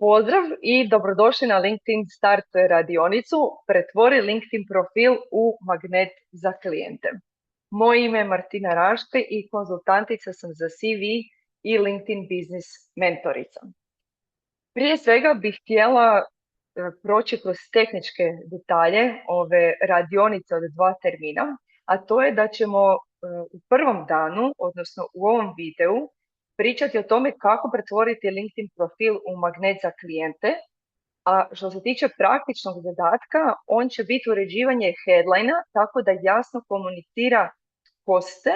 Pozdrav i dobrodošli na LinkedIn Start radionicu. Pretvori LinkedIn profil u magnet za klijente. Moje ime je Martina Rašte i konzultantica sam za CV i LinkedIn Business mentorica. Prije svega bih htjela proći kroz tehničke detalje ove radionice od 2 termina, a to je da ćemo u prvom danu, odnosno u ovom videu, pričati o tome kako pretvoriti LinkedIn profil u magnet za klijente, a što se tiče praktičnog zadatka, on će biti uređivanje headlina tako da jasno komunicira tko ste,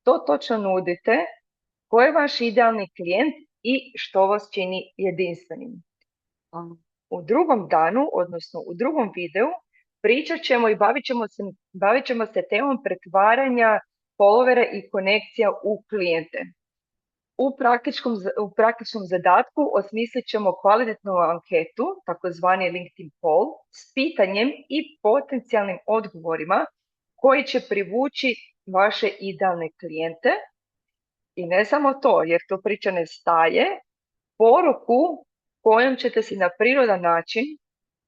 što točno nudite, ko je vaš idealni klijent i što vas čini jedinstvenim. U drugom danu, odnosno u drugom videu, pričat ćemo i bavit ćemo se temom pretvaranja followera i konekcija u klijente. U praktičnom zadatku osmislit ćemo kvalitetnu anketu, takozvani LinkedIn poll, s pitanjem i potencijalnim odgovorima koji će privući vaše idealne klijente. I ne samo to, jer to priča ne staje, poruku kojom ćete si na prirodan način,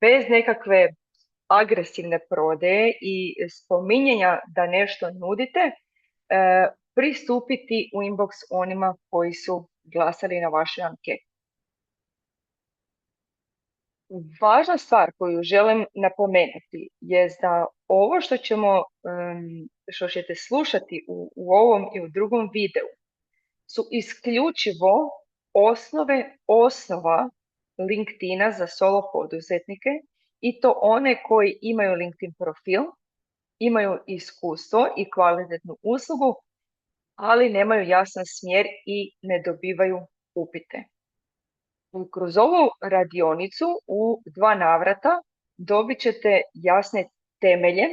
bez nekakve agresivne prodaje i spominjanja da nešto nudite, pristupiti u inbox onima koji su glasali na vaše ankete. Važna stvar koju želim napomenuti je da ovo što ćete slušati u ovom i u drugom videu su isključivo osnova LinkedIna za solo poduzetnike i to one koji imaju LinkedIn profil, imaju iskustvo i kvalitetnu uslugu, ali nemaju jasan smjer i ne dobivaju upite. Kroz ovu radionicu u 2 navrata dobit ćete jasne temelje,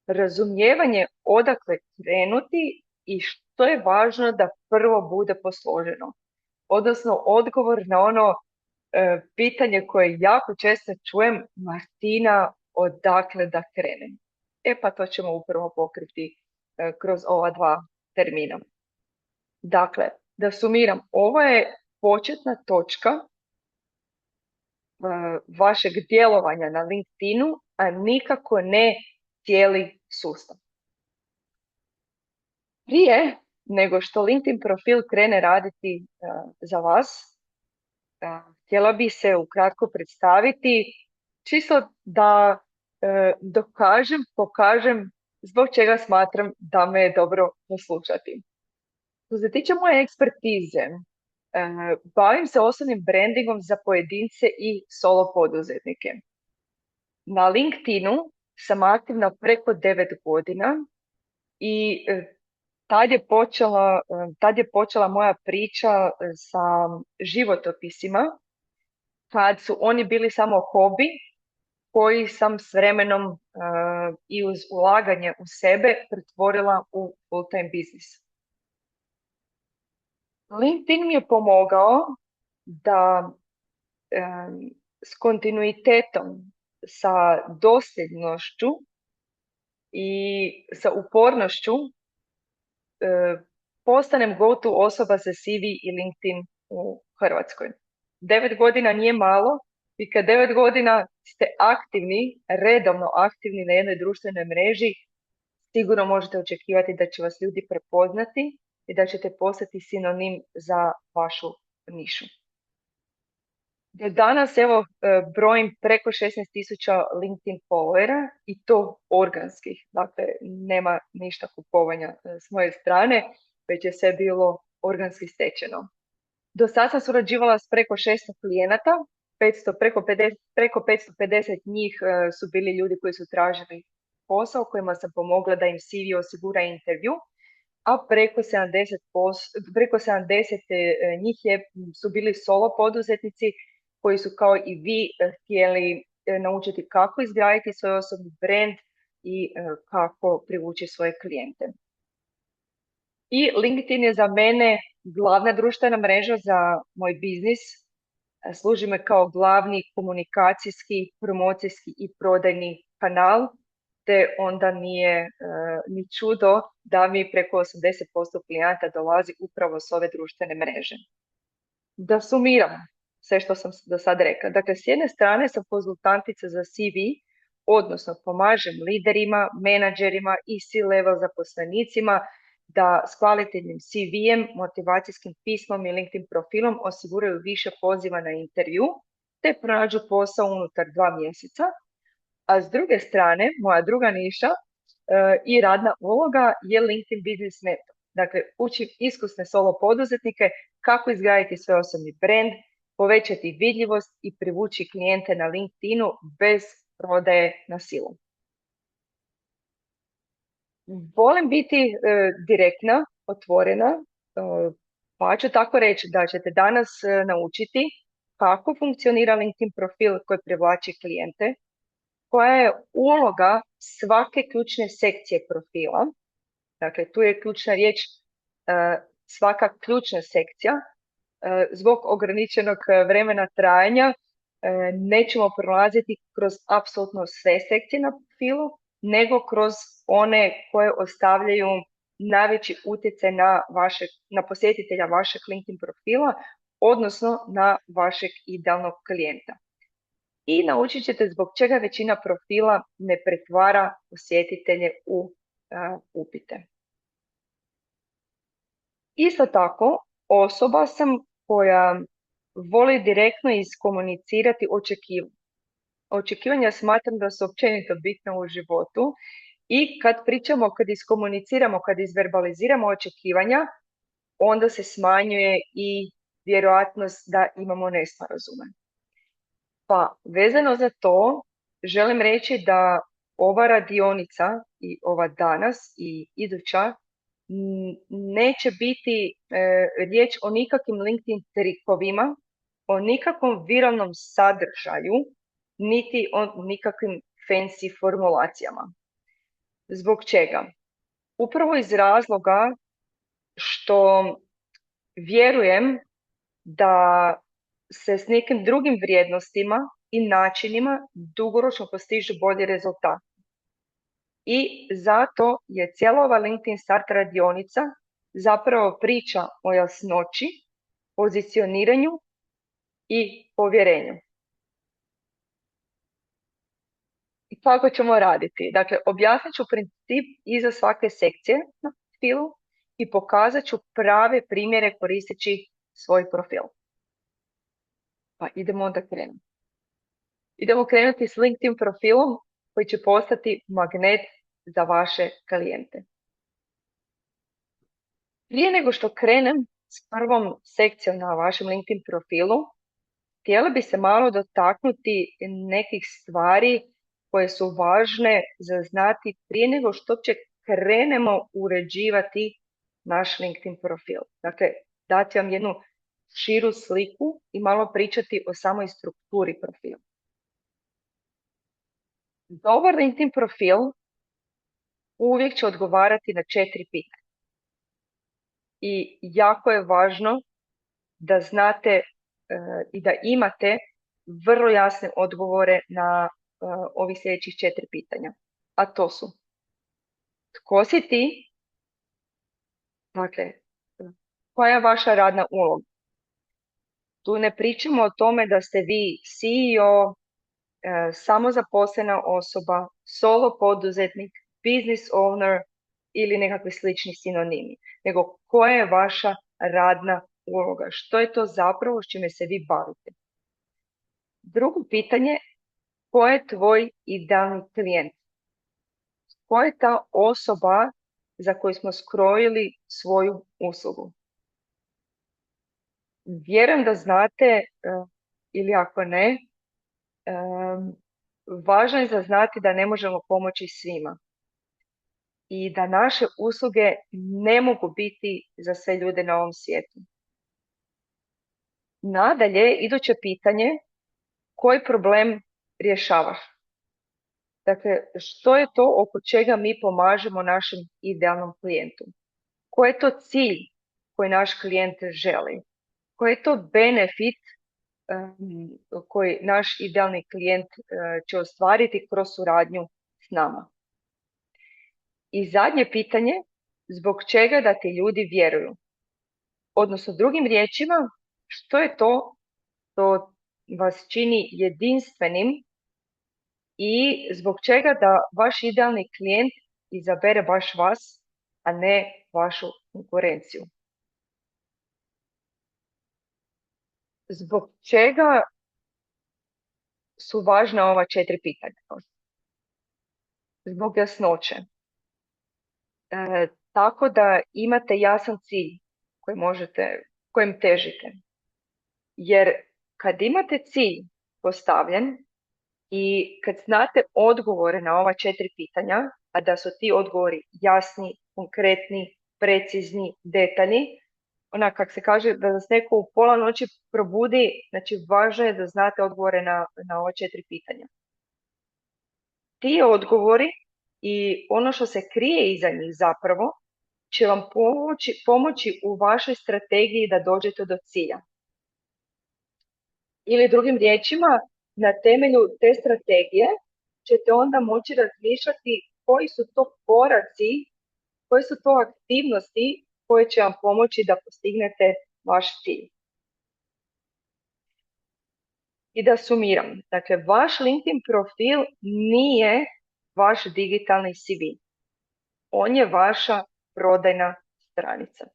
razumijevanje odakle krenuti i što je važno da prvo bude posloženo. Odnosno odgovor na ono pitanje koje jako često čujem: Martina, odakle da krenem? Pa to ćemo upravo pokriti kroz ova 2 termina. Dakle, da sumiram, ovo je početna točka vašeg djelovanja na LinkedInu, a nikako ne cijeli sustav. Prije nego što LinkedIn profil krene raditi za vas, htjela bi se ukratko predstaviti, čisto da pokažem zbog čega smatram da me je dobro poslušati. Što se tiče moje ekspertize, bavim se osobnim brandingom za pojedince i solo poduzetnike. Na LinkedInu sam aktivna preko 9 godina i tad je počela moja priča sa životopisima, kad su oni bili samo hobi koji sam s vremenom i uz ulaganje u sebe pretvorila u full-time biznis. LinkedIn mi je pomogao da s kontinuitetom, sa dosljednošću i sa upornošću postanem go-to osoba za CV i LinkedIn u Hrvatskoj. 9 godina nije malo i kad 9 godina ste aktivni, redovno aktivni na jednoj društvenoj mreži, sigurno možete očekivati da će vas ljudi prepoznati i da ćete postati sinonim za vašu nišu. Do danas brojim preko 16.000 LinkedIn followera i to organskih, dakle nema ništa kupovanja s moje strane, već je sve bilo organski stečeno. Do sada sam surađivala s preko 600 klijenata, preko 550 njih su bili ljudi koji su tražili posao, kojima sam pomogla da im CV osigura intervju, a preko 70 njih su bili solo poduzetnici koji su kao i vi htjeli naučiti kako izgraditi svoj osobni brand i kako privući svoje klijente. I LinkedIn je za mene glavna društvena mreža za moj biznis. Služi me kao glavni komunikacijski, promocijski i prodajni kanal, te onda nije ni čudo da mi preko 80% klijenata dolazi upravo s ove društvene mreže. Da sumiram, sve što sam do sad rekla. Dakle, s jedne strane sam konzultantica za CV, odnosno pomažem liderima, menadžerima i C-level zaposlenicima da s kvalitetnim CV-em, motivacijskim pismom i LinkedIn profilom osiguraju više poziva na intervju, te pronađu posao unutar 2 mjeseca. A s druge strane, moja druga niša i radna uloga je LinkedIn Business Mentor. Dakle, učim iskusne solo poduzetnike kako izgraditi svoj osobni brand, povećati vidljivost i privući klijente na LinkedInu bez prodaje na silu. Volim biti direktna, otvorena, pa ću tako reći da ćete danas naučiti kako funkcionira LinkedIn profil koji privlači klijente, koja je uloga svake ključne sekcije profila. Dakle, tu je ključna riječ svaka ključna sekcija. Zbog ograničenog vremena trajanja nećemo prolaziti kroz apsolutno sve sekcije na profilu, nego kroz one koje ostavljaju najveći utjecaj na posjetitelja vašeg LinkedIn profila, odnosno na vašeg idealnog klijenta. I naučit ćete zbog čega većina profila ne pretvara posjetitelje u upite. Isto tako, osoba sam koja voli direktno iskomunicirati očekivanja. Očekivanja smatram da su općenito bitna u životu i kad pričamo, kad iskomuniciramo, kad izverbaliziramo očekivanja, onda se smanjuje i vjerojatnost da imamo nesporazume. Pa vezano za to, želim reći da ova radionica i ova danas i iduća neće biti riječ o nikakvim LinkedIn trikovima, o nikakvom viralnom sadržaju, niti o nikakvim fancy formulacijama. Zbog čega? Upravo iz razloga što vjerujem da se s nekim drugim vrijednostima i načinima dugoročno postižu bolji rezultat. I zato je cijela ova LinkedIn Start radionica zapravo priča o jasnoći, pozicioniranju i povjerenju. I kako ćemo raditi? Dakle, objasnit ću princip iza svake sekcije na profilu i pokazat ću prave primjere koristeći svoj profil. Pa idemo onda krenuti. Idemo krenuti s LinkedIn profilom koji će postati magnet za vaše klijente. Prije nego što krenem s prvom sekcijom na vašem LinkedIn profilu, htjela bi se malo dotaknuti nekih stvari koje su važne za znati prije nego što uopće krenemo uređivati naš LinkedIn profil. Dakle, dati vam jednu širu sliku i malo pričati o samoj strukturi profila. Dobar LinkedIn profil uvijek će odgovarati na 4 pitanja. I jako je važno da znate i da imate vrlo jasne odgovore na ovih sljedećih 4 pitanja. A to su: tko si ti? Dakle, koja je vaša radna uloga? Tu ne pričamo o tome da ste vi CEO, samozaposlena osoba, solo poduzetnik, business owner ili nekakvi slični sinonimi, nego koja je vaša radna uloga, što je to zapravo s čime se vi bavite. Drugo pitanje, ko je tvoj idealni klijent? Ko je ta osoba za koju smo skrojili svoju uslugu? Vjerujem da znate, ili ako ne, važno je za znati da ne možemo pomoći svima i da naše usluge ne mogu biti za sve ljude na ovom svijetu. Nadalje, iduće pitanje, koji problem rješavaš? Dakle, što je to oko čega mi pomažemo našem idealnom klijentu? Koji je to cilj koji naš klijent želi? Koji je to benefit koji naš idealni klijent će ostvariti kroz suradnju s nama? I zadnje pitanje, zbog čega da ti ljudi vjeruju? Odnosno, drugim riječima, što je to što vas čini jedinstvenim i zbog čega da vaš idealni klijent izabere baš vas, a ne vašu konkurenciju. Zbog čega su važna ova 4 pitanja? Zbog jasnoće. Tako da imate jasan cilj kojem težite. Jer kad imate cilj postavljen i kad znate odgovore na ova 4 pitanja, a da su ti odgovori jasni, konkretni, precizni, detaljni, ona kak se kaže da vas neko u pola noći probudi, znači važno je da znate odgovore na ova 4 pitanja. Ti odgovori i ono što se krije iza njih zapravo će vam pomoći u vašoj strategiji da dođete do cilja. Ili drugim riječima, na temelju te strategije ćete onda moći razmišljati koji su to koraci, koje su to aktivnosti koje će vam pomoći da postignete vaš cilj. I da sumiram, dakle, vaš LinkedIn profil nije vaš digitalni CV. On je vaša prodajna stranica.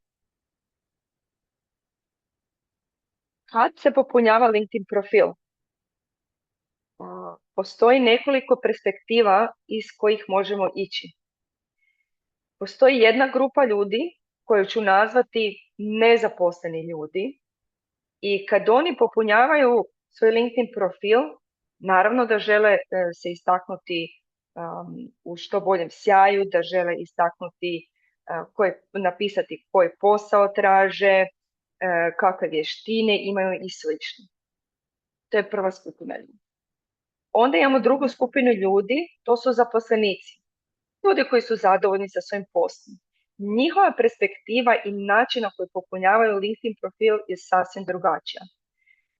Kad se popunjava LinkedIn profil? Postoji nekoliko perspektiva iz kojih možemo ići. Postoji jedna grupa ljudi koju ću nazvati nezaposleni ljudi i kad oni popunjavaju svoj LinkedIn profil, naravno da žele se istaknuti u što boljem sjaju, da žele istaknuti napisati koji posao traže, kakve vještine imaju i slično. To je prva skupina ljudi. Onda imamo drugu skupinu ljudi, to su zaposlenici. Ljudi koji su zadovoljni sa svojim poslom. Njihova perspektiva i način na koji popunjavaju LinkedIn profil je sasvim drugačija.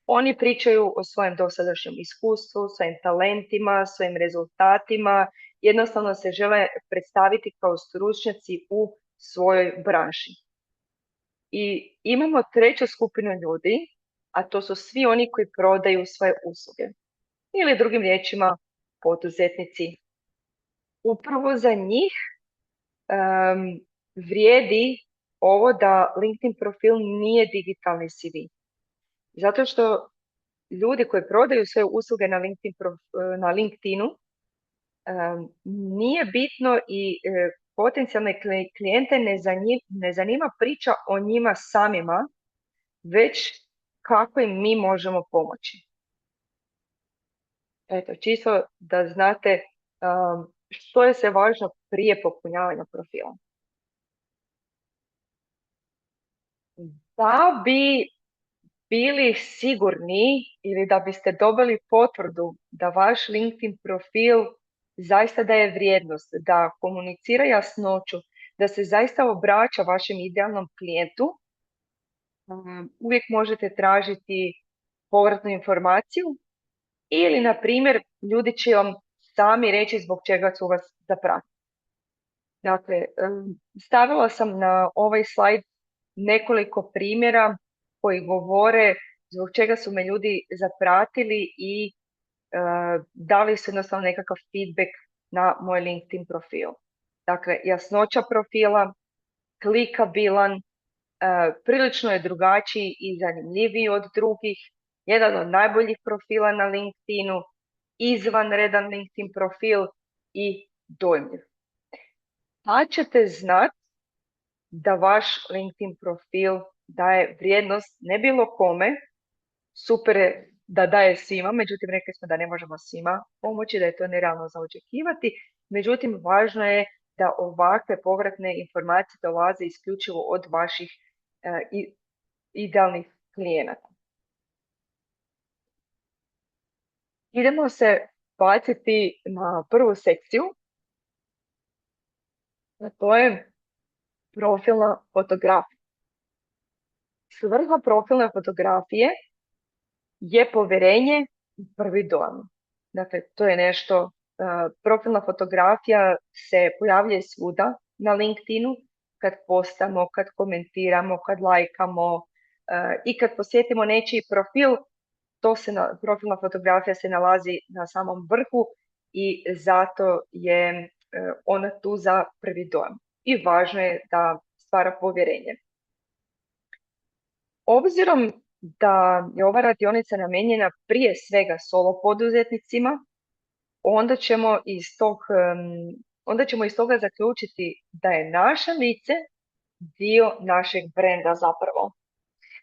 Oni pričaju o svojem dosadašnjem iskustvu, svojim talentima, svojim rezultatima, jednostavno se žele predstaviti kao stručnjaci u svojoj branši. I imamo treću skupinu ljudi, a to su svi oni koji prodaju svoje usluge. Ili drugim riječima poduzetnici. Upravo za njih vrijedi ovo da LinkedIn profil nije digitalni CV. Zato što ljudi koji prodaju svoje usluge na LinkedInu nije bitno i potencijalne klijente ne zanima priča o njima samima, već kako im mi možemo pomoći. Eto, čisto da znate što je sve važno prije popunjavanja profila. Da bi bili sigurni ili da biste dobili potvrdu da vaš LinkedIn profil zaista daje vrijednost, da komunicira jasnoću, da se zaista obraća vašem idealnom klijentu, uvijek možete tražiti povratnu informaciju ili, na primjer, ljudi će vam sami reći zbog čega su vas zapratili. Dakle, stavila sam na ovaj slajd nekoliko primjera koji govore zbog čega su me ljudi zapratili i dali su jednostavno nekakav feedback na moj LinkedIn profil. Dakle, jasnoća profila, klikabilan, prilično je drugačiji i zanimljiviji od drugih, jedan od najboljih profila na LinkedInu, izvanredan LinkedIn profil i dojmljiv. Pa ćete znati da vaš LinkedIn profil daje vrijednost ne bilo kome, super je da daje svima, međutim rekli smo da ne možemo svima pomoći, da je to nerealno za očekivati, međutim važno je da ovakve povratne informacije dolaze isključivo od vaših idealnih klijenata. Idemo se baciti na prvu sekciju, a to je profilna fotografija. Svrha profilne fotografije je povjerenje i prvi dojam. Dakle, to je nešto, profilna fotografija se pojavljuje svuda na LinkedInu, kad postamo, kad komentiramo, kad lajkamo i kad posjetimo nečiji profil, profilna fotografija se nalazi na samom vrhu i zato je ona tu za prvi dojam. I važno je da stvara povjerenje. Obzirom da je ova radionica namijenjena prije svega solo poduzetnicima, onda ćemo iz toga zaključiti da je naše lice dio našeg brenda zapravo.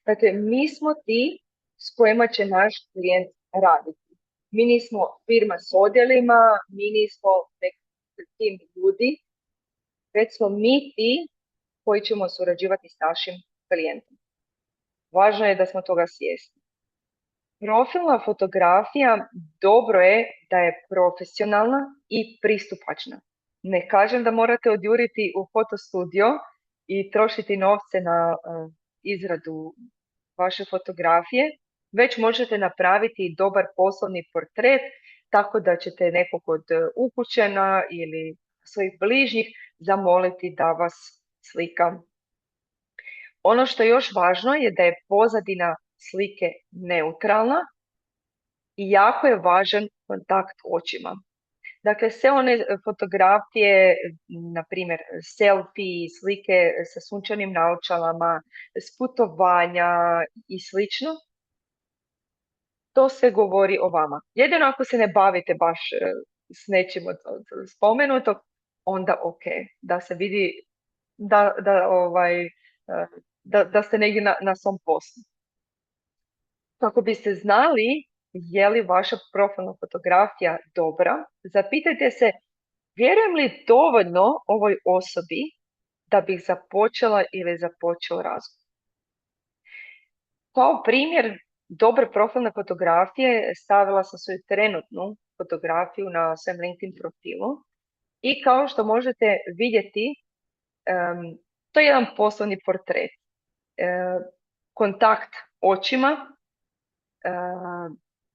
Dakle, mi smo ti s kojima će naš klijent raditi. Mi nismo firma s odjelima, mi nismo neki tim ljudi, već smo mi ti koji ćemo surađivati s našim klijentom. Važno je da smo toga svjesni. Profilna fotografija dobro je da je profesionalna i pristupačna. Ne kažem da morate odjuriti u fotostudio i trošiti novce na izradu vaše fotografije, već možete napraviti dobar poslovni portret tako da ćete nekog od ukućena ili svojih bližnjih zamoliti da vas slika. Ono što je još važno je da je pozadina slike neutralna i jako je važan kontakt očima. Dakle, sve one fotografije, na primjer selfie, slike sa sunčanim naočalama, s putovanja i slično, to sve govori o vama. Jedino ako se ne bavite baš s nečim od spomenutog, onda ok, da se vidi da ste negdje na svom poslu. Kako biste znali je li vaša profilna fotografija dobra, zapitajte se vjerujem li dovoljno ovoj osobi da bih započela ili započeo razgovor. Kao primjer dobre profilne fotografije stavila sam svoju trenutnu fotografiju na svojem LinkedIn profilu i kao što možete vidjeti, to je jedan poslovni portret. Kontakt očima,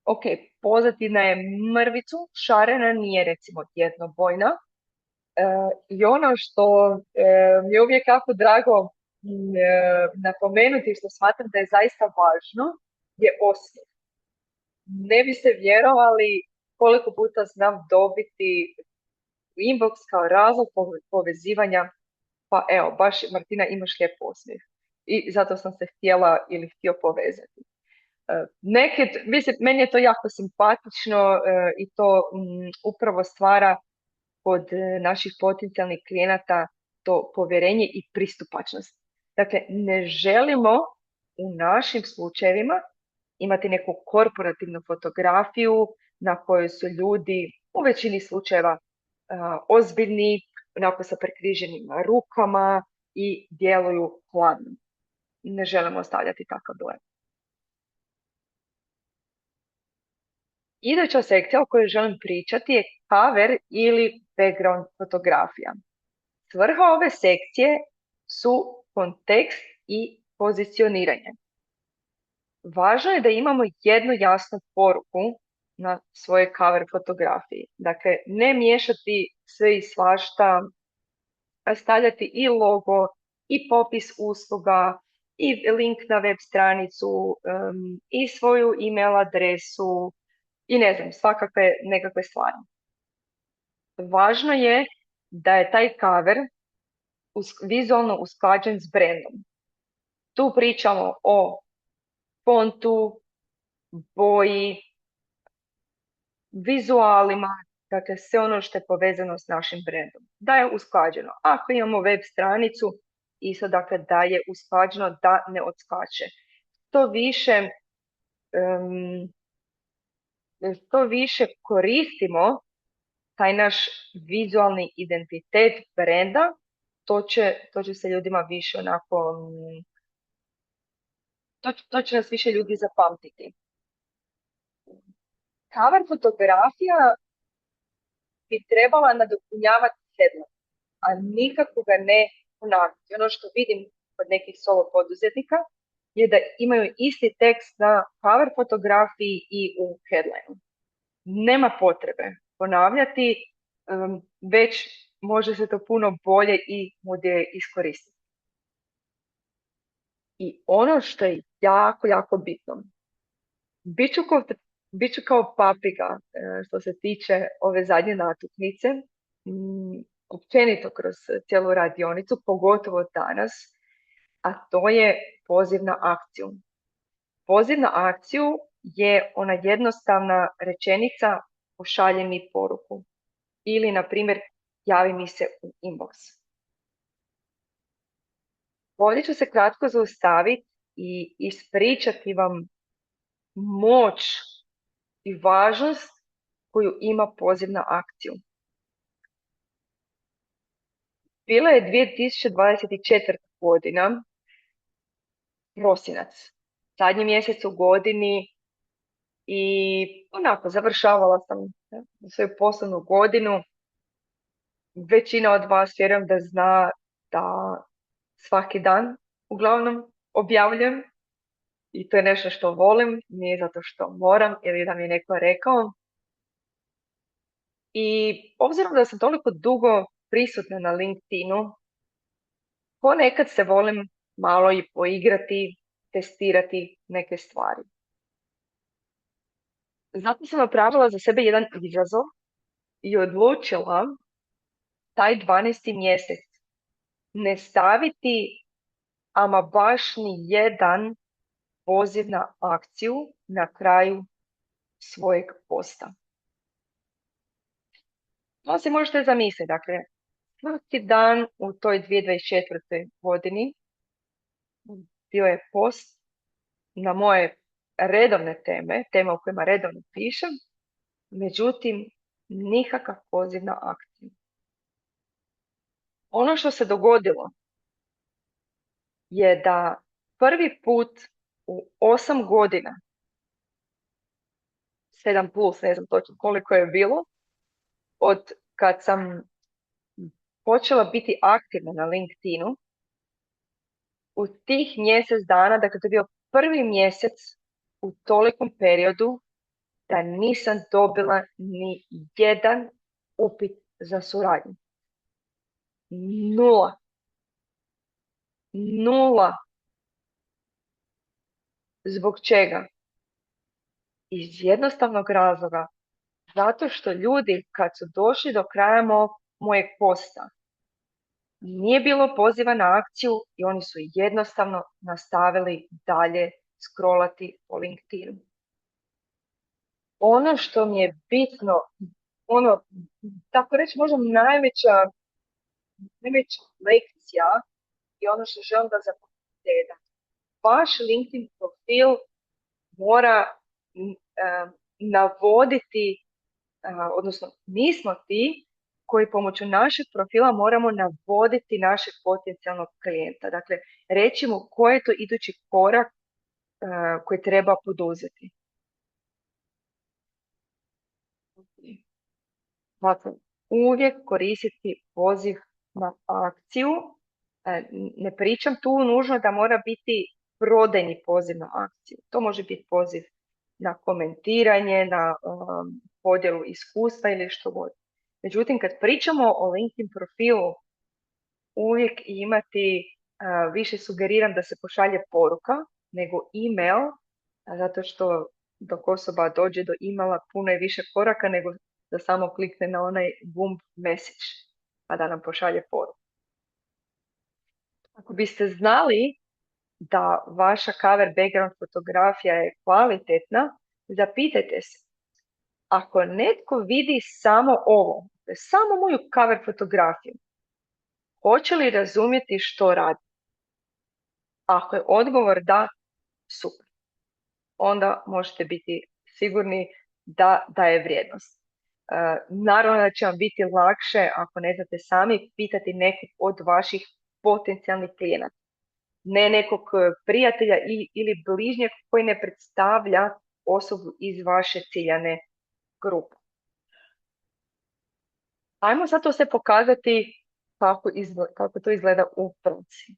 ok, pozadina je mrvicu, šarena, nije recimo jednobojna. I ono što mi je uvijek jako drago napomenuti, što smatram da je zaista važno, je osmijeh. Ne biste vjerovali koliko puta znam dobiti inbox kao razlog povezivanja, pa evo, baš Martina imaš lijep osmijeh. I zato sam se htio povezati. Mislim, meni je to jako simpatično i to upravo stvara kod naših potencijalnih klijenata to povjerenje i pristupačnost. Dakle, ne želimo u našim slučajevima imati neku korporativnu fotografiju na kojoj su ljudi u većini slučajeva ozbiljni, onako sa prekriženim rukama i djeluju hladno. Ne želimo ostavljati takav dojam. Iduća sekcija o kojoj želim pričati je cover ili background fotografija. Svrha ove sekcije su kontekst i pozicioniranje. Važno je da imamo jednu jasnu poruku na svojoj cover fotografiji. Dakle, ne miješati sve i svašta, a stavljati i logo, i popis usluga, i link na web stranicu, i svoju email adresu, i ne znam, svakakve nekakve stvari. Važno je da je taj cover vizualno usklađen s brandom. Tu pričamo o fontu, boji, vizualima, dakle sve ono što je povezano s našim brandom. Da je usklađeno. Ako imamo web stranicu, isto dakle da je usklađeno, da ne odskače. To više koristimo taj naš vizualni identitet brenda, to će se ljudima više onako, to će nas više ljudi zapamtiti. Cover fotografija bi trebala nadopunjavati headline, a nikako ga ne ponavljati. Ono što vidim kod nekih solo poduzetnika je da imaju isti tekst na cover fotografiji i u headlineu. Nema potrebe ponavljati, već može se to puno bolje i mudrije iskoristiti. I ono što je jako, jako bitno, Bit ću kao papiga što se tiče ove zadnje natuknice. Općenito kroz cijelu radionicu, pogotovo danas, a to je poziv na akciju. Poziv na akciju je ona jednostavna rečenica pošalji mi poruku ili, na primjer, javi mi se u inbox. Ovdje ću se kratko zaustaviti i ispričati vam moć i važnost koju ima poziv na akciju. Bila je 2024. godina, prosinac, zadnji mjesec u godini i onako završavala sam svoju poslovnu godinu. Većina od vas vjerujem da zna da svaki dan uglavnom objavljujem i to je nešto što volim, nije zato što moram ili da mi je neko rekao. I obzirom da sam toliko dugo prisutna na LinkedInu, ponekad se volim malo i poigrati, testirati neke stvari. Zato sam napravila za sebe jedan izazov i odlučila taj 12. mjesec ne staviti ama baš ni jedan poziv na akciju na kraju svojeg posta. To si možete zamisliti, dakle, svaki dan u toj 2024. godini bio je post na moje redovne teme o kojima redovno pišem, međutim, nikakav poziv na akciju. Ono što se dogodilo je da prvi put u 8 godina, 7 plus, ne znam točno koliko je bilo, od kad sam počela biti aktivna na LinkedInu, u tih mjesec dana, dakle to je bio prvi mjesec u tolikom periodu da nisam dobila ni jedan upit za suradnju. Nula. Nula. Zbog čega? Iz jednostavnog razloga. Zato što ljudi kad su došli do kraja mojeg posta, nije bilo poziva na akciju i oni su jednostavno nastavili dalje scrollati po LinkedInu. Ono što mi je bitno, tako reći možda najveća lekcija i ono što želim da zapamtite je da vaš LinkedIn profil mora navoditi, odnosno mi smo ti koji pomoću našeg profila moramo navoditi našeg potencijalnog klijenta. Dakle, reći mu koji je to idući korak koji treba poduzeti. Dakle, uvijek koristiti poziv na akciju. Ne pričam tu nužno da mora biti prodajni poziv na akciju. To može biti poziv na komentiranje, na podjelu iskustva ili što god. Međutim, kad pričamo o LinkedIn profilu, uvijek imati, više sugeriram da se pošalje poruka nego email, zato što dok osoba dođe do emaila puno je više koraka nego da samo klikne na onaj gumb message pa da nam pošalje poruku. Ako biste znali da vaša cover background fotografija je kvalitetna, zapitajte se, ako netko vidi samo ovo, samo moju cover fotografiju, hoće li razumjeti što radi? Ako je odgovor da, super. Onda možete biti sigurni da je vrijednost. Naravno da će vam biti lakše ako ne znate sami pitati nekog od vaših potencijalnih klijenata. Ne nekog prijatelja ili bližnjeg koji ne predstavlja osobu iz vaše ciljane grupe. Ajmo sad to sve pokazati kako to izgleda u praksi.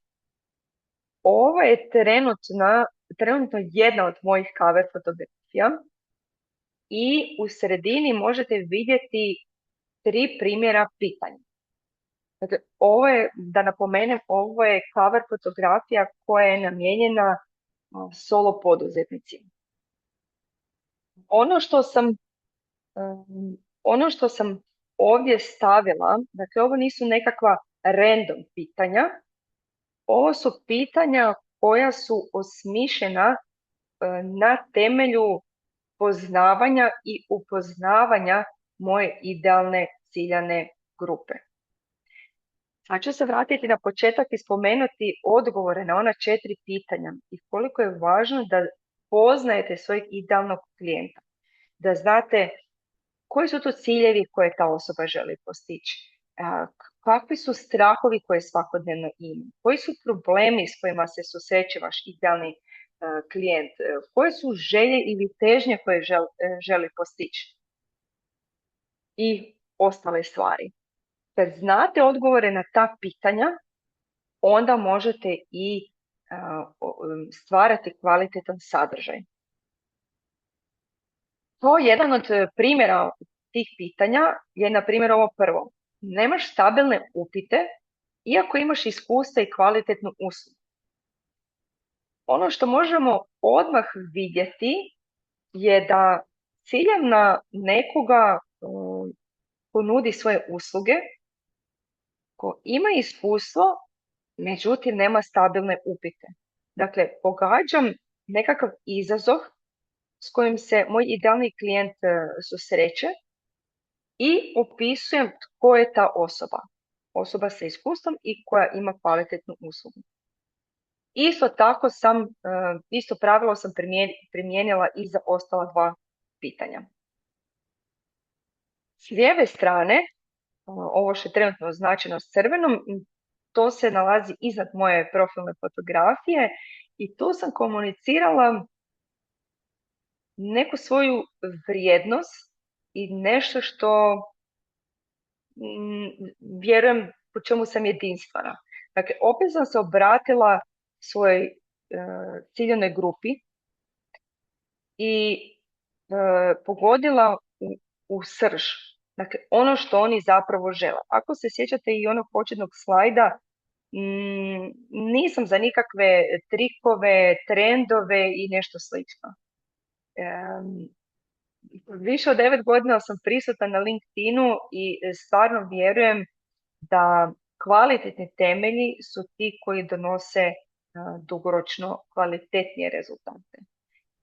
Ovo je trenutno jedna od mojih cover fotografija i u sredini možete vidjeti 3 primjera pitanja. Dakle, ovo je, da napomenem, ovo je cover fotografija koja je namijenjena solo poduzetnicima. Ono što sam, ono što sam ovdje stavila, dakle ovo nisu nekakva random pitanja, ovo su pitanja koja su osmišljena na temelju poznavanja i upoznavanja moje idealne ciljane grupe. Sad ću se vratiti na početak i spomenuti odgovore na ona 4 pitanja i koliko je važno da poznajete svojeg idealnog klijenta, da znate koji su to ciljevi koje ta osoba želi postići, kakvi su strahovi koje svakodnevno ima, koji su problemi s kojima se susreće vaš idealni klijent, koje su želje ili težnje koje želi postići i ostale stvari. Kad znate odgovore na ta pitanja, onda možete i stvarati kvalitetan sadržaj. To jedan od primjera tih pitanja je, na primjer, ovo prvo. Nemaš stabilne upite, iako imaš iskustva i kvalitetnu uslugu. Ono što možemo odmah vidjeti je da ciljem na nekoga ponudi svoje usluge, ko ima iskustvo, međutim nema stabilne upite. Dakle, pogađam nekakav izazov s kojim se moj idealni klijent susreće i opisujem tko je ta osoba. Osoba sa iskustvom i koja ima kvalitetnu uslugu. Isto tako isto pravilo sam primijenila i za ostala 2 pitanja. S lijeve strane, ovo što je trenutno označeno s crvenom, to se nalazi iznad moje profilne fotografije i tu sam komunicirala neku svoju vrijednost i nešto što vjerujem po čemu sam jedinstvena. Dakle, opet sam se obratila svojoj ciljanoj grupi i pogodila u srž. Dakle, ono što oni zapravo žele. Ako se sjećate i onog početnog slajda, nisam za nikakve trikove, trendove i nešto slično. Više od 9 godina sam prisutna na LinkedInu i stvarno vjerujem da kvalitetni temelji su ti koji donose dugoročno kvalitetnije rezultate.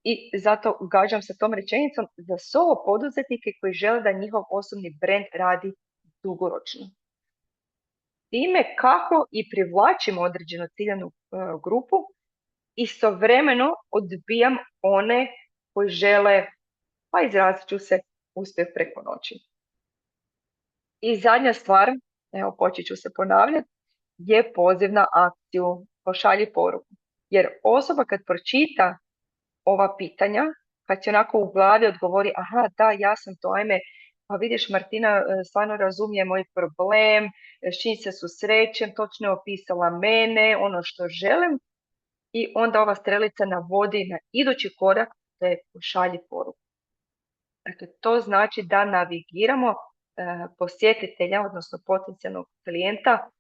I zato gađam sa tom rečenicom za solo poduzetnike koji žele da njihov osobni brand radi dugoročno. Time kako i privlačimo određenu ciljanu grupu, istovremeno odbijam one koji žele, pa izrazit ću se, uspjeh preko noći. I zadnja stvar, evo počet ću se ponavljati, je poziv na akciju, pošalji poruku. Jer osoba kad pročita ova pitanja, kad se onako u glavi odgovori, aha, da, ja sam to, ajme, pa vidiš, Martina stvarno razumije moj problem, s čim se susrećem, točno je opisala mene, ono što želim, i onda ova strelica navodi na idući korak, to je pošalji poruku. Dakle, to znači da navigiramo posjetitelja, odnosno potencijalnog klijenta,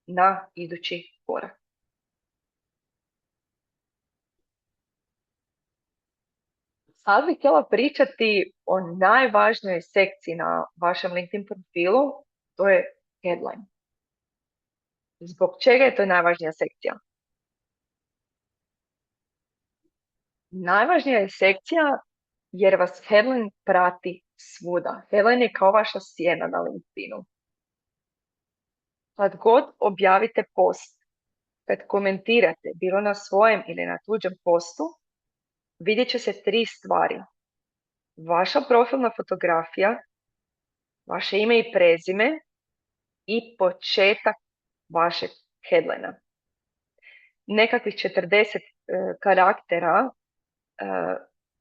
na idući korak. Sad bih htjela pričati o najvažnijoj sekciji na vašem LinkedIn profilu, to je headline. Zbog čega je to najvažnija sekcija? Najvažnija je sekcija jer vas headline prati svuda. Headline je kao vaša sjena na LinkedInu. Kad god objavite post, kad komentirate, bilo na svojem ili na tuđem postu, vidjet će se 3 stvari. Vaša profilna fotografija, vaše ime i prezime i početak vašeg headlinea. Nekakvih 40 karaktera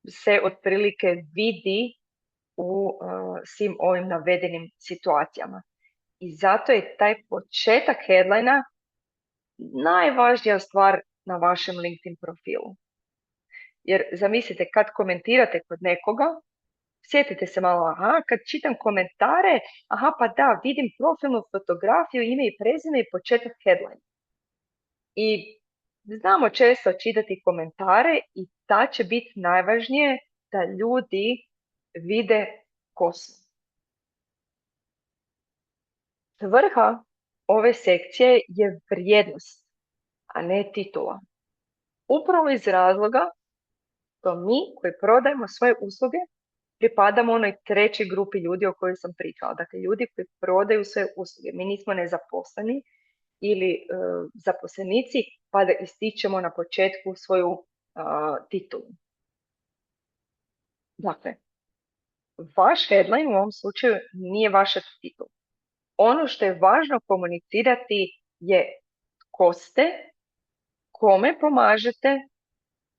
se otprilike vidi u svim ovim navedenim situacijama. I zato je taj početak headlinea najvažnija stvar na vašem LinkedIn profilu. Jer zamislite, kad komentirate kod nekoga, sjetite se malo, aha, kad čitam komentare, aha, pa da, vidim profilnu fotografiju, ime i prezime i početak headline. I znamo često čitati komentare i ta će biti najvažnije da ljudi vide ko su. Svrha ove sekcije je vrijednost, a ne titula. Upravo iz razloga što mi koji prodajemo svoje usluge pripadamo onoj trećoj grupi ljudi o kojoj sam pričala. Dakle, ljudi koji prodaju svoje usluge. Mi nismo nezaposleni ili zaposlenici pa da ističemo na početku svoju titulu. Dakle, vaš headline u ovom slučaju nije vaša titula. Ono što je važno komunicirati je tko ste, kome pomažete,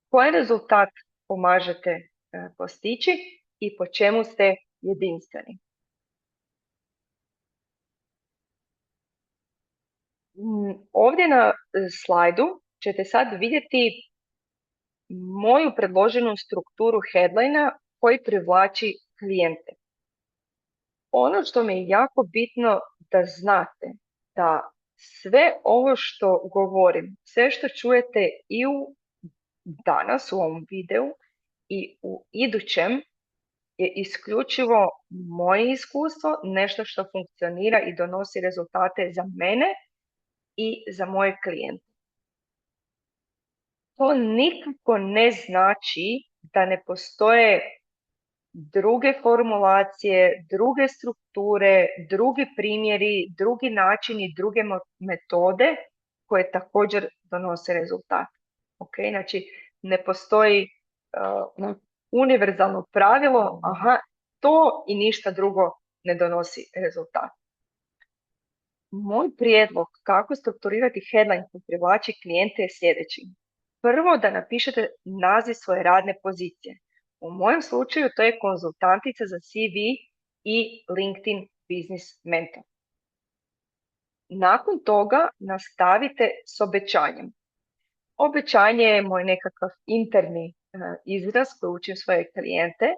koji rezultat pomažete postići i po čemu ste jedinstveni. Ovdje na slajdu ćete sad vidjeti moju predloženu strukturu headlinea koji privlači klijente. Ono što mi je jako bitno da znate, da sve ovo što govorim, sve što čujete i danas u ovom videu i u idućem je isključivo moje iskustvo, nešto što funkcionira i donosi rezultate za mene i za moje klijente. To nikako ne znači da ne postoje druge formulacije, druge strukture, drugi primjeri, drugi načini, druge metode koje također donose rezultat. Okay? Znači, ne postoji univerzalno pravilo, to i ništa drugo ne donosi rezultat. Moj prijedlog kako strukturirati headline koji privlači klijente je sljedeći. Prvo da napišete naziv svoje radne pozicije. U mojem slučaju to je konzultantica za CV i LinkedIn Business Mentor. Nakon toga nastavite s obećanjem. Obećanje je moj nekakav interni izraz koji učim svoje klijente,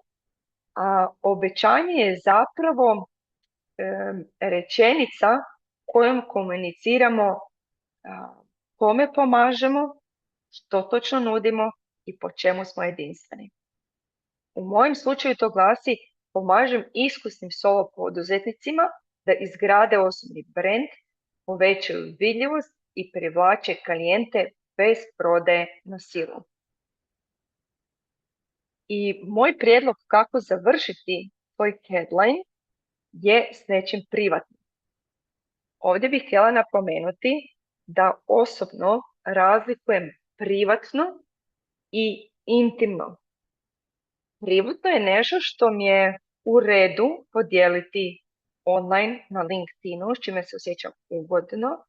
a obećanje je zapravo rečenica kojom komuniciramo kome pomažemo, što točno nudimo i po čemu smo jedinstveni. U mojem slučaju to glasi: pomažem iskusnim solo poduzetnicima da izgrade osobni brand, povećaju vidljivost i privlače klijente bez prodaje na silu. I moj prijedlog kako završiti svoj headline je s nečim privatnim. Ovdje bih htjela napomenuti da osobno razlikujem privatno i intimno. Privatno je nešto što mi je u redu podijeliti online na LinkedInu, s čime se osjećam ugodno.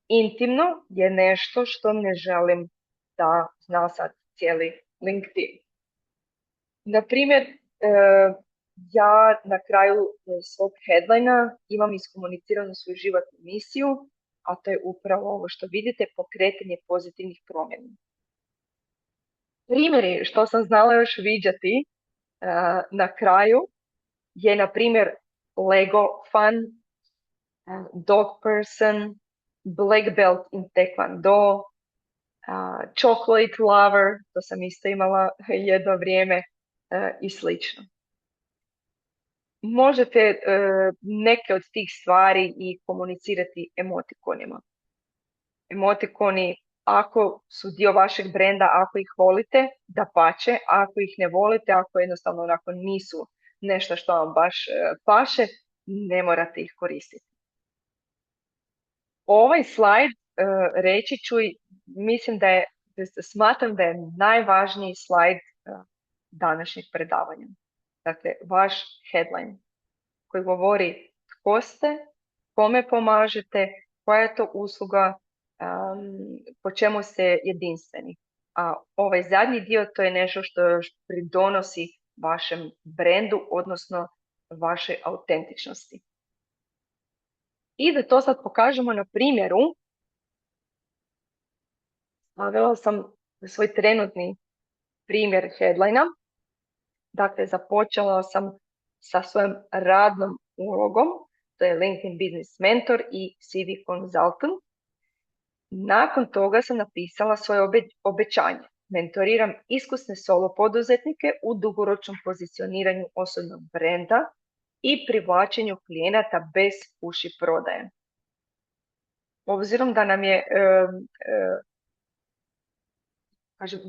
Intimno je nešto što ne želim da zna sad cijeli LinkedIn. Naprimjer, ja na kraju svog headlinea imam iskomuniciranu svoju životnu misiju, a to je upravo ovo što vidite, pokretanje pozitivnih promjena. Primjeri što sam znala još viđati na kraju je, na primjer, Lego fan, dog person, black belt in taekwondo, chocolate lover, to sam isto imala jedno vrijeme, i slično. Možete neke od tih stvari i komunicirati emotikonima. Emotikoni, ako su dio vašeg brenda, ako ih volite, dapače, ako ih ne volite, ako jednostavno onako nisu nešto što vam baš paše, ne morate ih koristiti. Ovaj slajd, reći ću, mislim da je, smatram da je najvažniji slajd današnjeg predavanja. Dakle, vaš headline koji govori tko ste, kome pomažete, koja je to usluga, po čemu ste jedinstveni. A ovaj zadnji dio, to je nešto što pridonosi vašem brendu, odnosno vašoj autentičnosti. I da to sad pokažemo na primjeru, stavila sam svoj trenutni primjer headlinea. Dakle, započela sam sa svojom radnom ulogom, to je LinkedIn Business Mentor i CV Consultant. Nakon toga sam napisala svoje obećanje. mentoriram iskusne solo poduzetnike u dugoročnom pozicioniranju osobnog brenda i privlačenju klijenata bez uši prodaje. Obzirom da nam je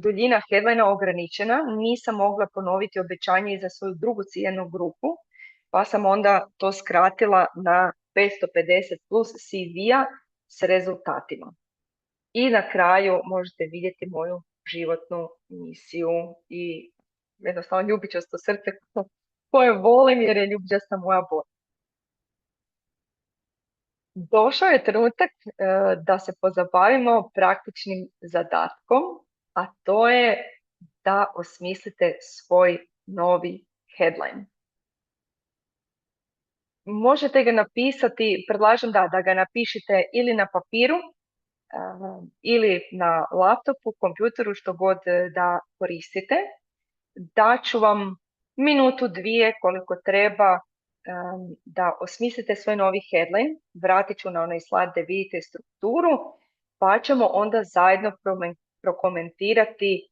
duljina headlinea ograničena, nisam mogla ponoviti obećanje i za svoju drugu ciljanu grupu, pa sam onda to skratila na 550 plus CV-a s rezultatima. I na kraju možete vidjeti moju životnu misiju i jednostavno ljubičasto srce koje volim jer je ljubičasta moja boja. Došao je trenutak da se pozabavimo praktičnim zadatkom, a to je da osmislite svoj novi headline. Možete ga napisati, predlažem da ga napišete ili na papiru, ili na laptopu, kompjuteru, što god da koristite. Daću vam minutu, dvije, koliko treba da osmislite svoj novi headline. Vratit ću na onaj slajd da vidite strukturu, pa ćemo onda zajedno prokomentirati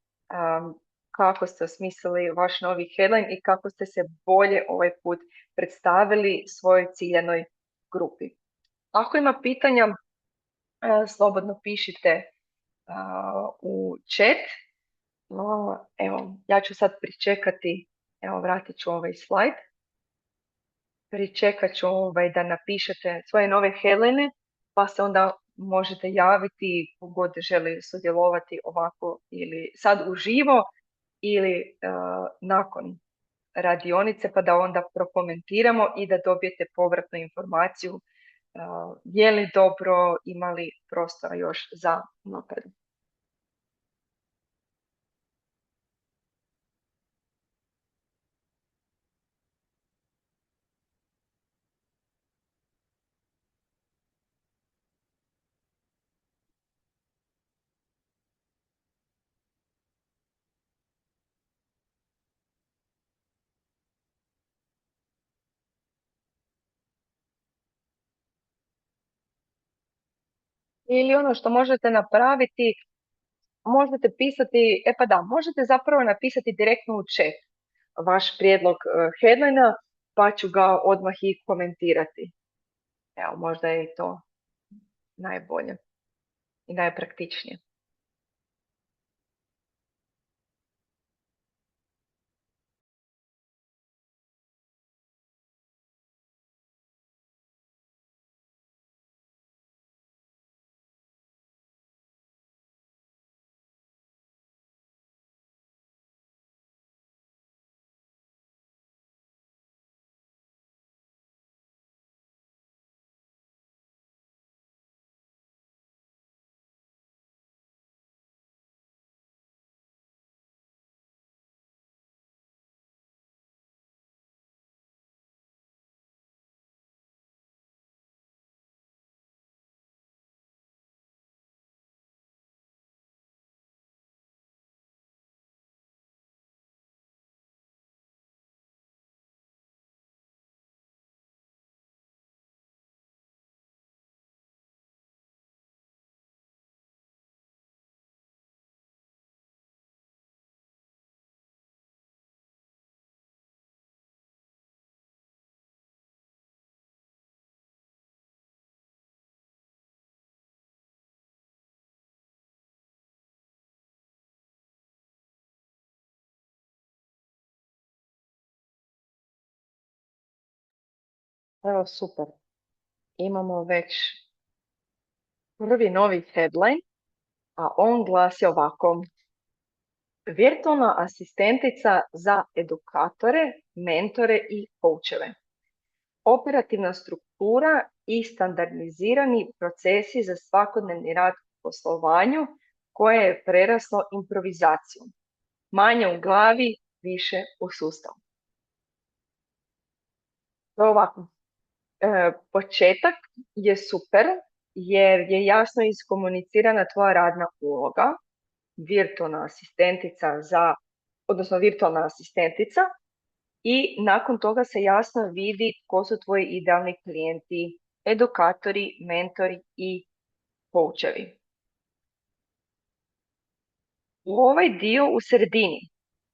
kako ste osmislili vaš novi headline i kako ste se bolje ovaj put predstavili svojoj ciljanoj grupi. Ako ima pitanja, slobodno pišite u chat. Evo, ja ću sad pričekati, evo vratit ću ovaj slajd. Pričekat ću da napišete svoje nove headline, pa se onda možete javiti kogod želi sudjelovati ovako ili sad uživo ili nakon radionice, pa da onda prokomentiramo i da dobijete povratnu informaciju je li dobro, ima li prostora još za napred. Ili ono što možete napraviti, možete pisati, možete zapravo napisati direktno u chat vaš prijedlog headlinea, pa ću ga odmah i komentirati. Evo, možda je i to najbolje i najpraktičnije. Evo, super. Imamo već prvi novi headline, a on glasi ovako: virtualna asistentica za edukatore, mentore i coacheve. Operativna struktura i standardizirani procesi za svakodnevni rad u poslovanju koje je preraslo improvizaciju. Manje u glavi, više u sustavu. Ovako, početak je super jer je jasno iskomunicirana tvoja radna uloga, virtualna asistentica i nakon toga se jasno vidi ko su tvoji idealni klijenti, edukatori, mentori i coachevi. U ovaj dio u sredini,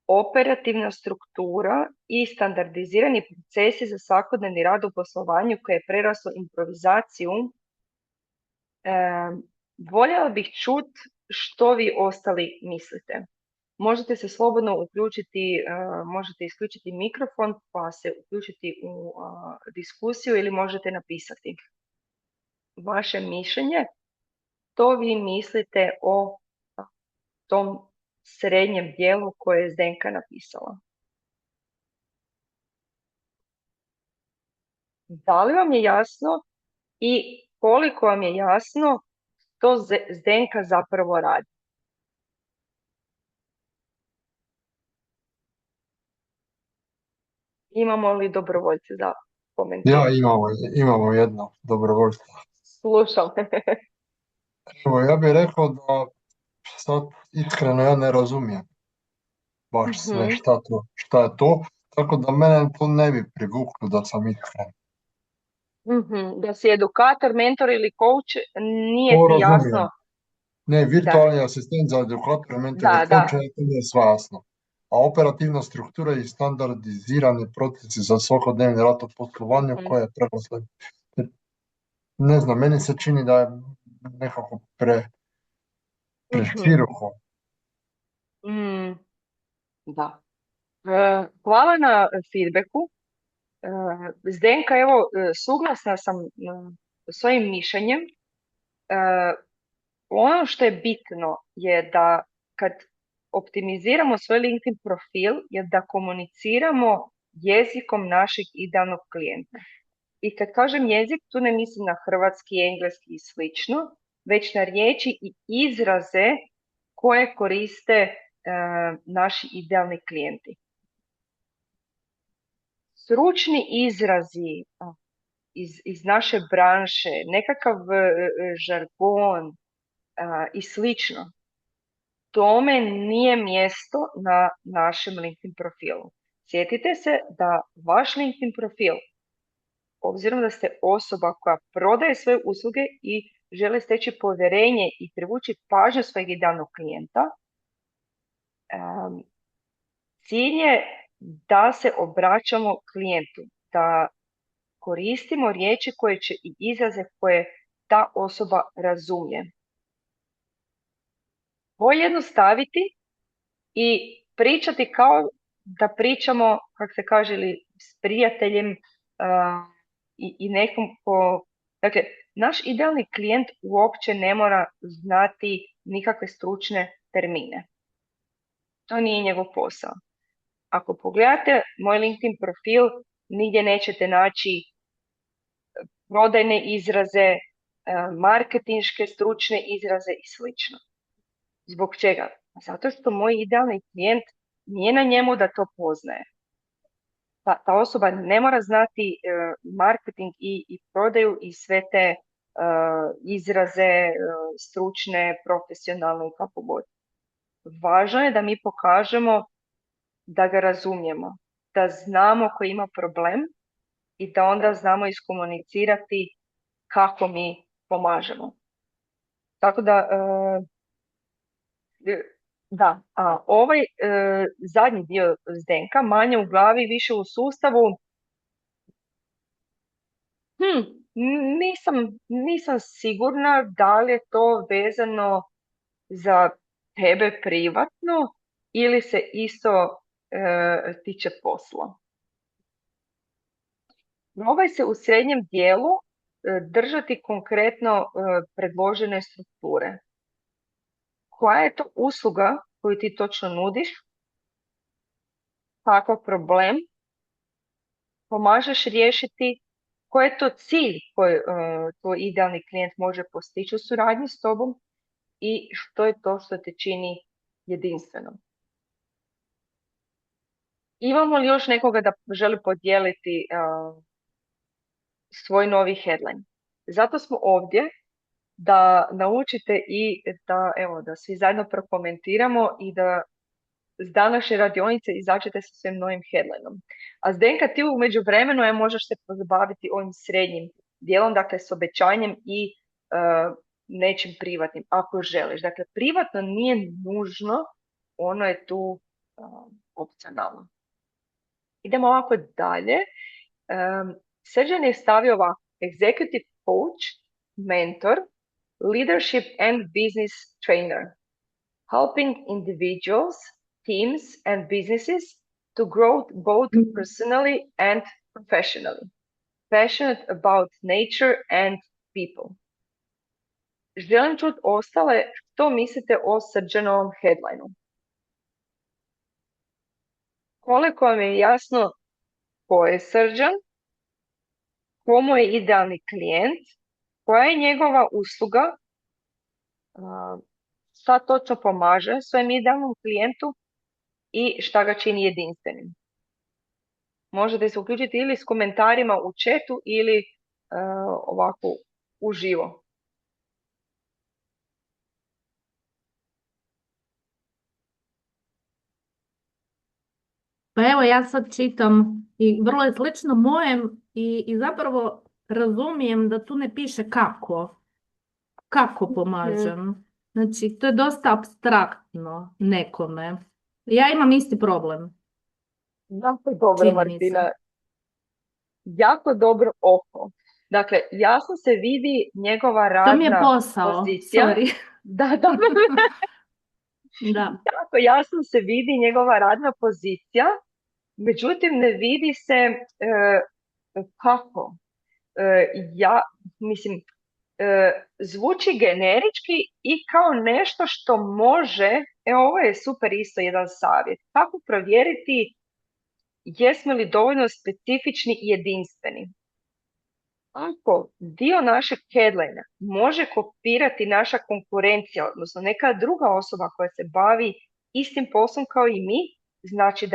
operativna struktura i standardizirani procesi za svakodnevni rad u poslovanju koje je preraslo improvizaciju. Voljela bih čut što vi ostali mislite. Možete se slobodno uključiti, možete isključiti mikrofon pa se uključiti u diskusiju ili možete napisati vaše mišljenje. Što vi mislite o tom srednjem dijelu koje je Zdenka napisala? Da li vam je jasno i koliko vam je jasno što Zdenka zapravo radi? Imamo li dobrovoljce za komentiranje? Ja imamo jedno dobrovoljstvo. Slušam. Evo, ja bih rekao da sad iskreno ja ne razumijem baš sve Mhm, šta je to, tako da mene to ne bi privuklo da sam iskren. mhm. Da si edukator, mentor ili coach, nije To ti jasno? razumijem. Ne, Da, virtualni asistent za edukatora, mentora i da, coacha, da. to mi je sve jasno. A operativna struktura i standardizirani procesi za svakodnevni rad u poslovanju Mhm, koje je preposled. Ne znam, meni se čini da je nekako mhm. preširoko. Mm, da. Hvala na feedbacku. Zdenka, evo, suglasna sam s ovim mišljenjem. E, Ono što je bitno je da kad optimiziramo svoj LinkedIn profil je da komuniciramo jezikom našeg idealnog klijenta. I kad kažem jezik, tu ne mislim na hrvatski, engleski i slično, već na riječi i izraze koje koriste naši idealni klijenti. Stručni izrazi iz naše branše, nekakav žargon i slično, tome nije mjesto na našem LinkedIn profilu. Sjetite se da vaš LinkedIn profil, obzirom da ste osoba koja prodaje svoje usluge i žele steći povjerenje i privući pažnju svojeg idealnog klijenta, cilj je da se obraćamo klijentu, da koristimo riječi koje će i izraze koje ta osoba razumije. Pojednostaviti i pričati kao da pričamo, kako se kaže, ili s prijateljem i nekom ko... Dakle, naš idealni klijent uopće ne mora znati nikakve stručne termine. To nije njegov posao. Ako pogledate moj LinkedIn profil, nigdje nećete naći prodajne izraze, marketinške stručne izraze i slično. Zbog čega? Zato što moj idealni klijent nije na njemu da to poznaje. Ta osoba ne mora znati marketing i prodaju i sve te izraze stručne, profesionalne i kako god. Važno je da mi pokažemo da ga razumijemo, da znamo ko ima problem i da onda znamo iskomunicirati kako mi pomažemo. Tako da, da, a ovaj zadnji dio Zdenka, manje u glavi, više u sustavu, nisam sigurna da li je to vezano za tebe privatno ili se isto tiče posla. Probaj se u srednjem dijelu držati konkretno predložene strukture. Koja je to usluga koju ti točno nudiš? Kakav problem pomažeš riješiti? Koji je to cilj koji tvoj idealni klijent može postići u suradnji s tobom i što je to što te čini jedinstvenom? Imamo li još nekoga da želi podijeliti svoj novi headline? Zato smo ovdje da naučite i da, evo, da svi zajedno prokomentiramo i da s današnje radionice izađete sa svojim novim headlineom. A Zdenka, ti u međuvremenu možeš se pozabaviti ovim srednjim dijelom, dakle s obećanjem i nečim privatnim, ako želiš. Dakle, privatno nije nužno ono je tu opcionalno. Idemo ovako dalje. Srđan je stavio ovako: executive coach, mentor, leadership and business trainer, helping individuals, teams and businesses to grow both personally and professionally, passionate about nature and people. Želim čuti ostale, što mislite o Srđanovom headlineu. Koliko vam je jasno ko je Srđan, komu je idealni klijent, koja je njegova usluga, šta točno pomaže svojem idealnom klijentu i šta ga čini jedinstvenim. Možete se uključiti ili s komentarima u chatu ili ovako uživo. Pa evo ja sad čitam i vrlo je slično mojem i zapravo razumijem da tu ne piše kako pomažem. Znači to je dosta apstraktno nekome. Ja imam isti problem. Jako dobro, Čini mi Martina. se. Jako dobro oko. Dakle, jasno se vidi njegova To mi je radna posao, pozicija. sorry. Da. Da. Jako jasno se vidi njegova radna pozicija, međutim ne vidi se kako. Mislim, zvuči generički i kao nešto što može, ovo je super isto jedan savjet, kako provjeriti jesmo li dovoljno specifični i jedinstveni. Ako dio našeg headlinea može kopirati naša konkurencija, odnosno neka druga osoba koja se bavi istim poslom kao i mi, znači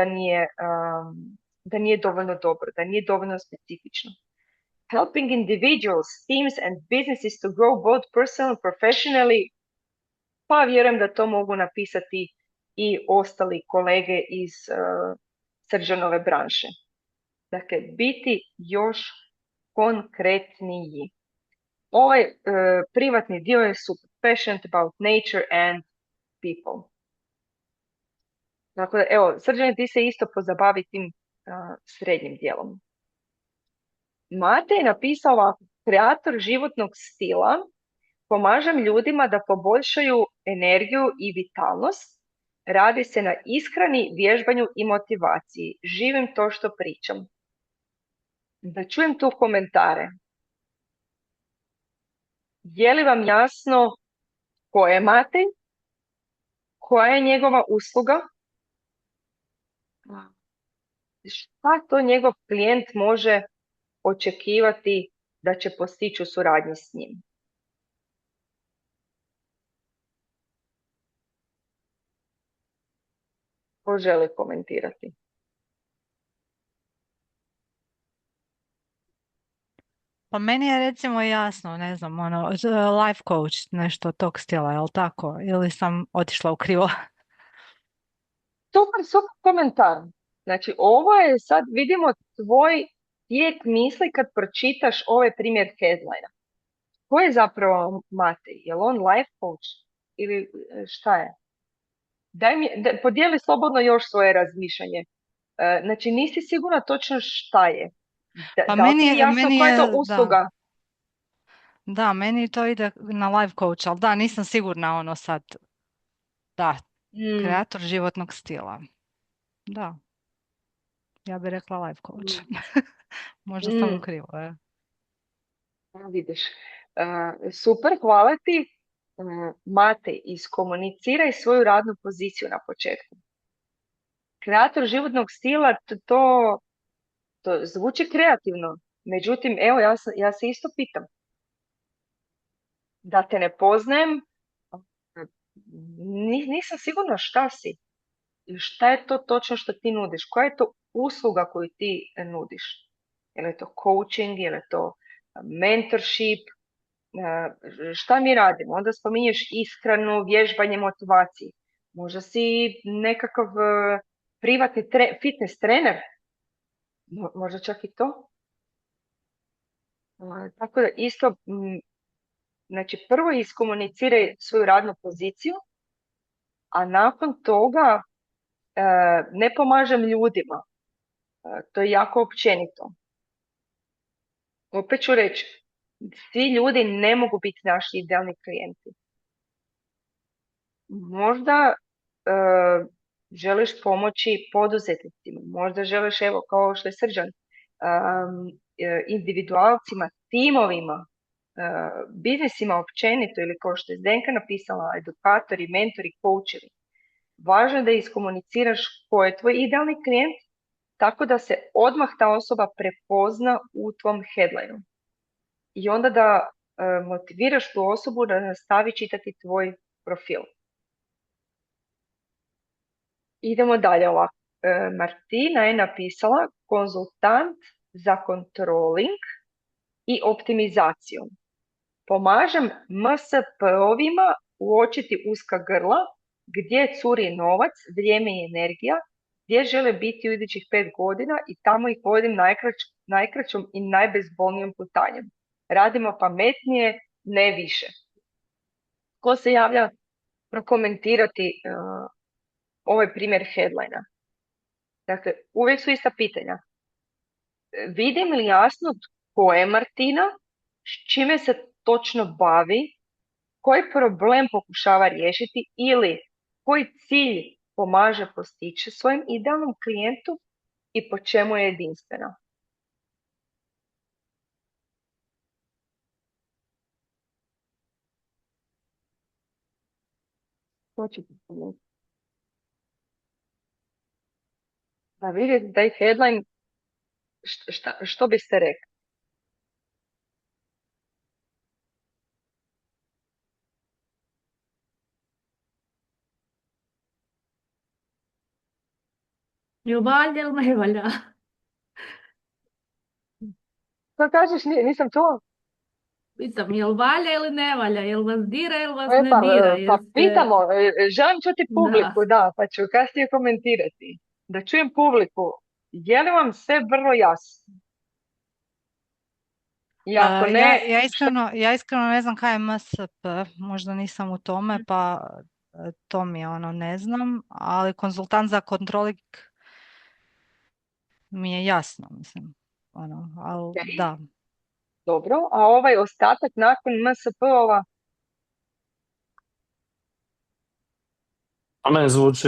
da nije dovoljno dobro, da nije dovoljno specifično. Helping individuals, teams and businesses to grow both personally and professionally, pa vjerujem da to mogu napisati i ostali kolege iz Srđanove branše. Dakle, biti još konkretniji. Ovaj privatni dio je super. Passionate about nature and people. Dakle, evo, Srđane, ti se isto pozabavi tim srednjim dijelom. Mate je napisao ovako: kreator životnog stila, pomažem ljudima da poboljšaju energiju i vitalnost, radi se na ishrani, vježbanju i motivaciji. Živim to što pričam. Da čujem tu komentare. Je li vam jasno ko je Matej? Koja je njegova usluga? Šta to njegov klijent može očekivati da će postići u suradnji s njim? Ko želi komentirati? Pa meni je recimo jasno, ne znam, life coach, nešto tog stila, je li tako? Ili sam otišla u krivo? Super komentar. Znači, ovo je sad, vidimo tvoj tijek misli kad pročitaš ovaj primjer headlinea. Ko je zapravo Matej? Je li on life coach? Ili šta je? Podijeli slobodno još svoje razmišljanje. Znači, nisi sigurna točno šta je. Pa da li ti je jasno koja je to usluga? Da, meni to ide na life coach, ali da, nisam sigurna sad. Da, kreator životnog stila. Da. Ja bih rekla life coach. Možda sam u krivo, je. Vidiš. Super, hvala ti. Matej, iskomuniciraj svoju radnu poziciju na početku. Kreator životnog stila, to zvuči kreativno. Međutim, evo, ja se isto pitam. Da te ne poznajem, nisam sigurna šta si. Šta je to točno što ti nudiš? Koja je to usluga koju ti nudiš? Je li to coaching, je li to mentorship? Šta mi radimo? Onda spominješ ishranu, vježbanje, motivaciju. Možda si nekakav privatni fitness trener? Možda čak i to? Tako da isto, znači prvo iskomuniciraj svoju radnu poziciju, a nakon toga ne pomažem ljudima. To je jako općenito. Opet ću reći, svi ljudi ne mogu biti naši idealni klijenti. Možda želiš pomoći poduzetnicima, možda želiš, evo, kao što je Srđan, individualcima, timovima, biznisima općenito, ili kao što je Zdenka napisala, edukatori, mentori, coachevi. Važno je da iskomuniciraš ko je tvoj idealni klijent, tako da se odmah ta osoba prepozna u tvom headlineu. I onda da motiviraš tu osobu da nastavi čitati tvoj profil. Idemo dalje ovako. Martina je napisala konzultant za controlling i optimizaciju. Pomažem MSP-ovima uočiti uska grla, gdje curi novac, vrijeme i energija, gdje žele biti u idućih 5 godina i tamo ih vodim najkraćom i najbezbolnijom putanjem. Radimo pametnije, ne više. Ko se javlja prokomentirati ovaj primjer headlina? Dakle, uvijek su ista pitanja. Vidim li jasno tko je Martina, s čime se točno bavi, koji problem pokušava riješiti ili koji cilj pomaže postići svojim idealnom klijentu i po čemu je jedinstvena. Da vidite taj headline, što biste rekli? Jel valja ili ne valja? Što kažeš, nisam čula? Pitam, jel valja ili ne valja? Jel vas dira ili vas E, ne pa, dira? pa pitamo, želim čuti publiku, Da. pa ću kasnije komentirati. Da čujem publiku, je li vam sve vrlo jasno? I ako ne, Ja iskreno ne znam kaj je MSP, možda nisam u tome, pa to mi je ne znam, ali konzultant za controlling mi je jasno, mislim, ali Ok. da. Dobro, a ovaj ostatak nakon MSP-ova? A meni zvuči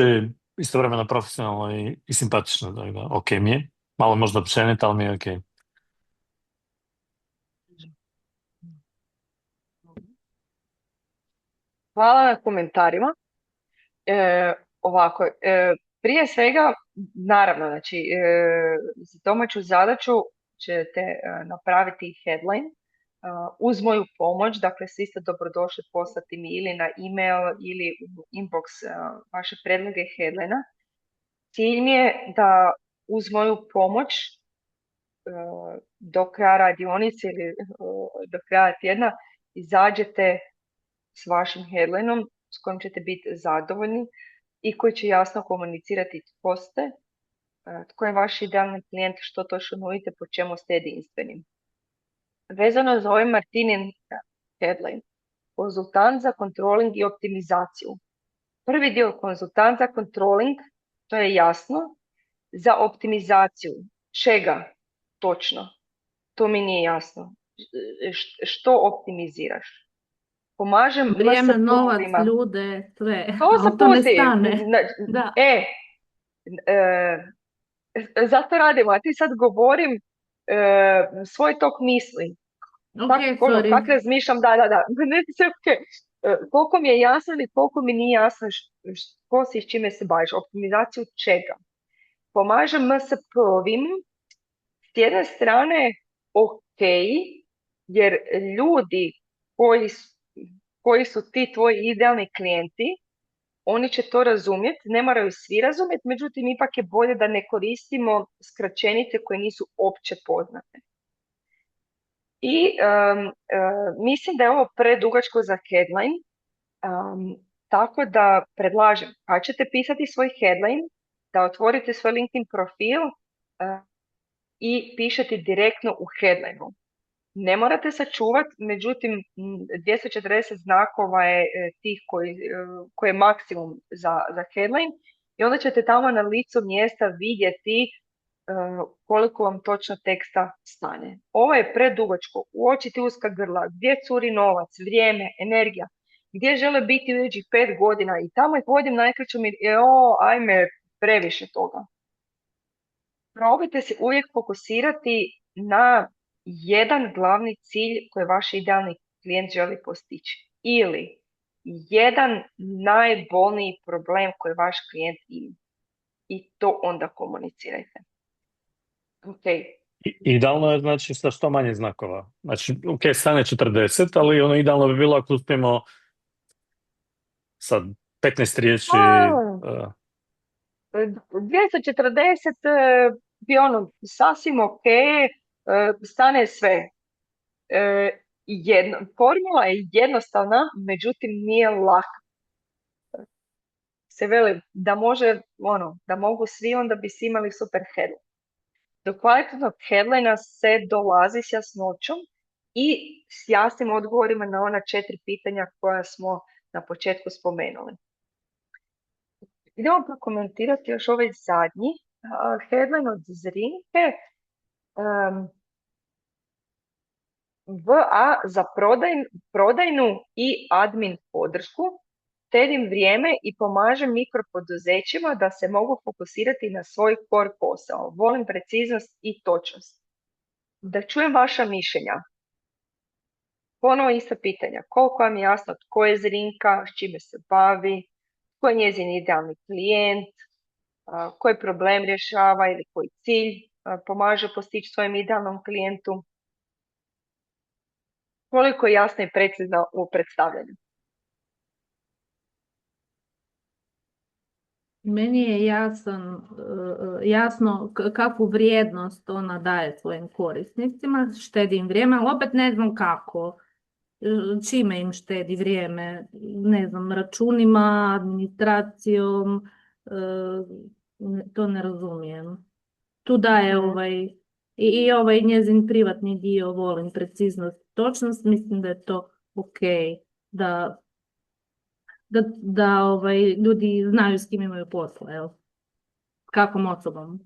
istovremeno profesionalno i simpatično, da, ok mi je. Malo možda općenito, ali mi je ok. Hvala na komentarima. Ovako, prije svega, naravno, znači, za domaću zadaću ćete napraviti headline uz moju pomoć, dakle, svi ste dobrodošli poslati mi ili na email ili u inbox vaše predloge headlina. Cilj mi je da uz moju pomoć do kraja radionice ili do kraja tjedna izađete s vašim headlineom s kojim ćete biti zadovoljni i koji će jasno komunicirati tko ste, tko je vaš idealni klijent, što točno nudite, po čemu ste jedinstveni. Vezano za ovaj Martinin headline, konzultant za controlling i optimizaciju. Prvi dio konzultant za controlling, to je jasno, za optimizaciju. Čega točno? To mi nije jasno. Što optimiziraš? Pomažem Vrijeme, novac, MSP-ovima. ljude, sve. To se Ali to ne pusti. stane. Da. Zato radimo, a ti sad govorim svoj tok misli. Ok, sorry. Kako razmišljam, da. Ne, sve ok. Koliko mi je jasno ili koliko mi nije jasno ko si i s čime se baviš. Optimizaciju čega? Pomažem MSP-ovima. S jedne strane, ok, jer ljudi koji su ti tvoji idealni klijenti, oni će to razumjeti, ne moraju svi razumjeti, međutim ipak je bolje da ne koristimo skraćenice koje nisu opće poznate. I mislim da je ovo predugačko za headline, tako da predlažem, kad ćete pisati svoj headline, da otvorite svoj LinkedIn profil i pišete direktno u headlineu. Ne morate sačuvati, međutim 240 znakova je tih koji je maksimum za headline i onda ćete tamo na licu mjesta vidjeti koliko vam točno teksta stane. Ovo je predugačko, uočiti uska grla, gdje curi novac, vrijeme, energija, gdje žele biti u idućih 5 godina i tamo ih vodim najkraćom i ajme, previše toga. Probajte se uvijek fokusirati na jedan glavni cilj koji vaš idealni klijent želi postići ili jedan najbolniji problem koji vaš klijent ima i to onda komunicirajte. Okay. Idealno je znači sa što manje znakova. Znači, ok, stane 40, ali ono idealno bi bilo ako uspijemo sad 15 riječi. 240 bi ono sasvim ok, stane sve. Formula je jednostavna, međutim nije laka. Se veli da može, da mogu svi, onda bi svi imali super headline. Do kvalitetnog headlinea se dolazi s jasnoćom i s jasnim odgovorima na ona 4 pitanja koja smo na početku spomenuli. Idemo prokomentirati još ovaj zadnji headline od Zrinke. VA za prodajnu i admin podršku, štedim vrijeme i pomažem mikropoduzećima da se mogu fokusirati na svoj core posao. Volim preciznost i točnost. Da čujem vaša mišljenja. Ponovo ista pitanja. Koliko vam je jasno tko je Zrinka, s čime se bavi, tko je njezin idealni klijent, koji problem rješava ili koji cilj pomaže postići svojem idealnom klijentu. Koliko je jasno i precizno u predstavljanju. Meni je jasno kakvu vrijednost ona daje svojim korisnicima, štedi im vrijeme, ali opet ne znam kako. Čime im štedi vrijeme? Ne znam, računima, administracijom, to ne razumijem. Tu daje i ovaj njezin privatni dio, volim preciznost i točnost, mislim da je to ok, da ljudi znaju s kim imaju posla, jel? Kakvom osobom.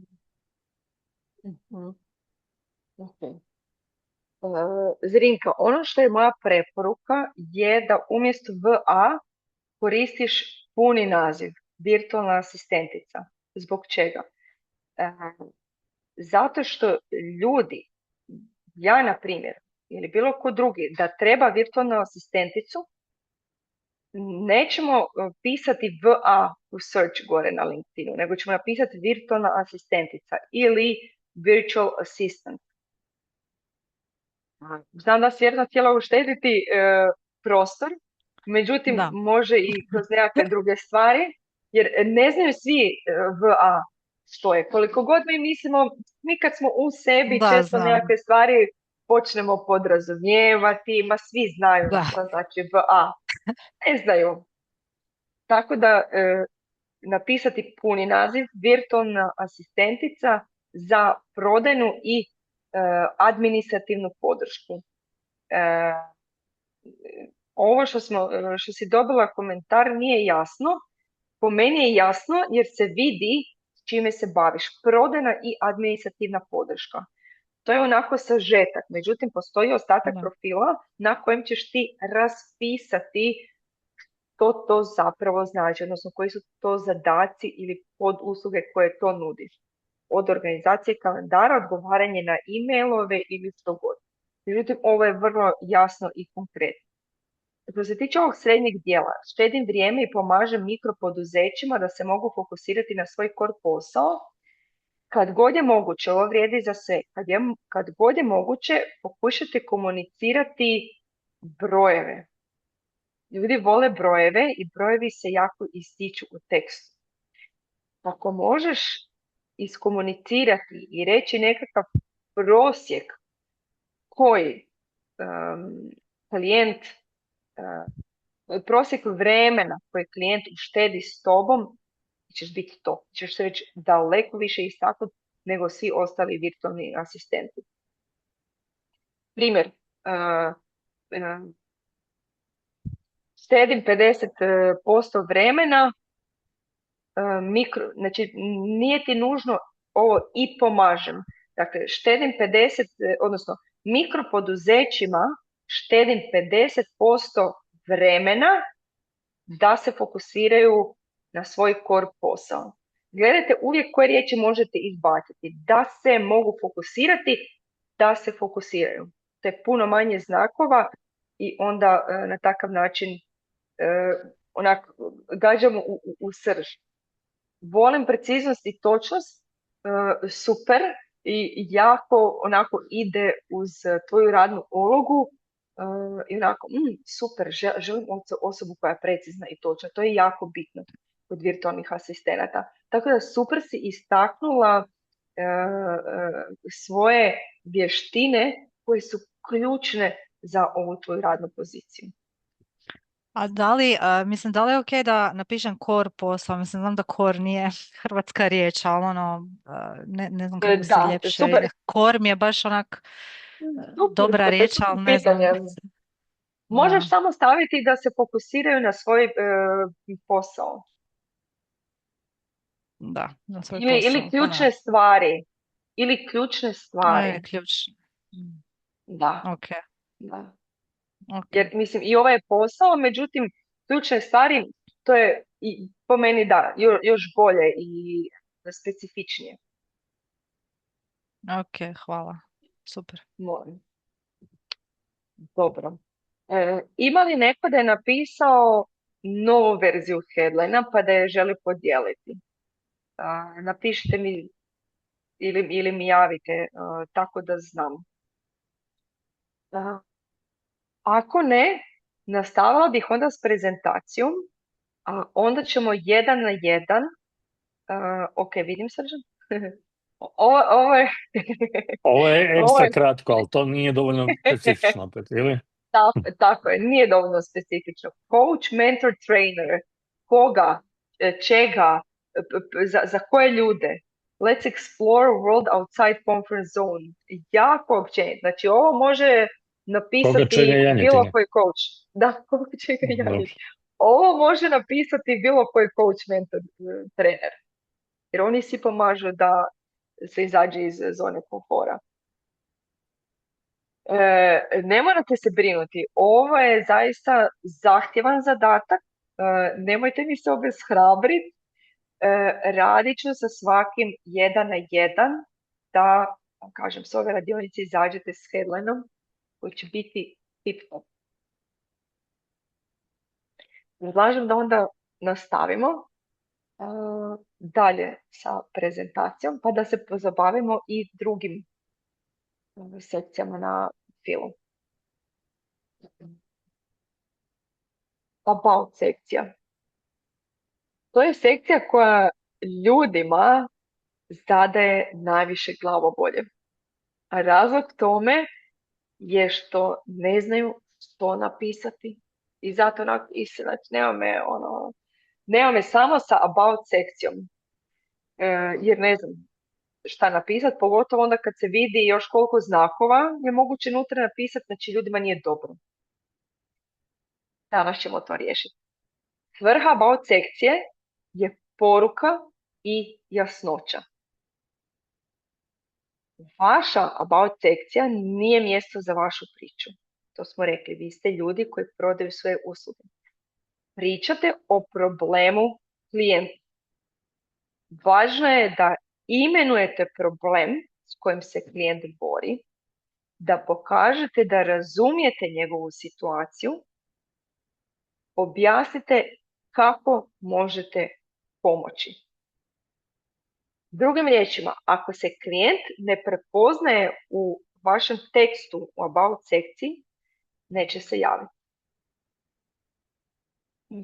Okay. Zrinka, ono što je moja preporuka je da umjesto VA koristiš puni naziv, virtualna asistentica. Zbog čega? Zato što ljudi, ja na primjer, ili bilo ko drugi, da treba virtualnu asistenticu, nećemo pisati VA u search gore na LinkedInu, nego ćemo napisati virtualna asistentica ili virtual assistant. Znam da si vjerojatno htjela uštediti prostor, međutim može i kroz nekakve druge stvari, jer ne znaju svi VA što je. Koliko god mi mislimo, mi kad smo u sebi često nekakve stvari počnemo podrazumijevati, svi znaju što znači VA. Ne znaju. Tako da napisati puni naziv, virtualna asistentica za prodajnu i administrativnu podršku. Ovo što si dobila komentar nije jasno. Po meni je jasno jer se vidi s čime se baviš. Prodajna i administrativna podrška. To je onako sažetak. Međutim, postoji ostatak profila na kojem ćeš ti raspisati što to zapravo znači, odnosno koji su to zadaci ili podusluge koje to nudiš. Od organizacije kalendara, odgovaranje na e-mailove ili što god. Međutim, ovo je vrlo jasno i konkretno. Što se tiče ovog srednjeg dijela, štedim vrijeme i pomažem mikropoduzećima da se mogu fokusirati na svoj core posao. Kad god je moguće, ovo vrijedi za sve, kad god je moguće, pokušajte komunicirati brojeve. Ljudi vole brojeve i brojevi se jako ističu u tekstu. Ako možeš iskomunicirati i reći nekakav prosjek koji klijent, prosjek vremena koji klijent uštedi s tobom, ćeš biti to. Ćeš se već daleko više istaknuti nego svi ostali virtualni asistenti. Primjer, štedim 50% vremena, znači nije ti nužno ovo i pomažem. Dakle, štedim 50, odnosno mikropoduzećima štedim 50% vremena da se fokusiraju na svoj core posao. Gledajte uvijek koje riječi možete izbaciti. Da se mogu fokusirati, da se fokusiraju. To je puno manje znakova i onda na takav način gađamo u srž. Volim preciznost i točnost, super, i jako onako ide uz tvoju radnu ulogu, i onako, super, želim osobu koja je precizna i točna. To je jako bitno kod virtualnih asistenata. Tako da super si istaknula svoje vještine koje su ključne za ovu tvoju radnu poziciju. A da li je ok da napišem core posao? Mislim, znam da core nije hrvatska riječ, ali ne znam kako se ljepše. Super. Core mi je baš onak dobra riječ, ali ne znam. Možeš samo staviti da se fokusiraju na svoj posao. Da, na svoj posao. Ili ključne stvari. Ili ključne stvari. Ključne. Da. Ok. Da. Okay. Jer mislim i ovaj je posao, međutim ključne stvari, to je i po meni da, još bolje i specifičnije. Ok, hvala. Super. Molim. Dobro. Ima li neko da je napisao novu verziju headlina pa da je želi podijeliti? Napišite mi ili mi javite tako da znam. Ako ne, nastavila bih onda s prezentacijom, a onda ćemo 1 na 1. Ok, vidim Srđan. Ovo je... Ovo je ekstra kratko, ali to nije dovoljno specifično opet, ili? Tako je, nije dovoljno specifično. Coach, mentor, trainer. Koga? Čega? Za koje ljude? Let's explore world outside comfort zone. Jako općenito. Znači, ovo može napisati bilo koji coach. Da, koga čega janjiti. Ovo može napisati bilo koji coach, mentor, trener. Jer oni si pomažu da se izađe iz zone komfora. Ne morate se brinuti. Ovo je zaista zahtjevan zadatak. Nemojte mi se obeshrabriti. Radit ću sa svakim 1 na 1 da, kažem, s ove radionice izađete s headlinom koji će biti tip-top. Predlažem da onda nastavimo dalje sa prezentacijom, pa da se pozabavimo i drugim sekcijama na filu. About sekcija. To je sekcija koja ljudima zadaje najviše glavobolje. A razlog tome je što ne znaju što napisati. I zato znači, nema me samo sa about sekcijom. Jer ne znam šta napisati, pogotovo onda kad se vidi još koliko znakova je moguće unutra napisati, znači ljudima nije dobro. Danas ćemo to riješiti. Svrha about sekcije je poruka i jasnoća. Vaša about sekcija nije mjesto za vašu priču. To smo rekli, vi ste ljudi koji prodaju svoje usluge. Pričate o problemu klijenta. Važno je da imenujete problem s kojim se klijent bori, da pokažete da razumijete njegovu situaciju, objasnite kako možete pomoći. Drugim riječima, ako se klijent ne prepoznaje u vašem tekstu u about sekciji, neće se javiti.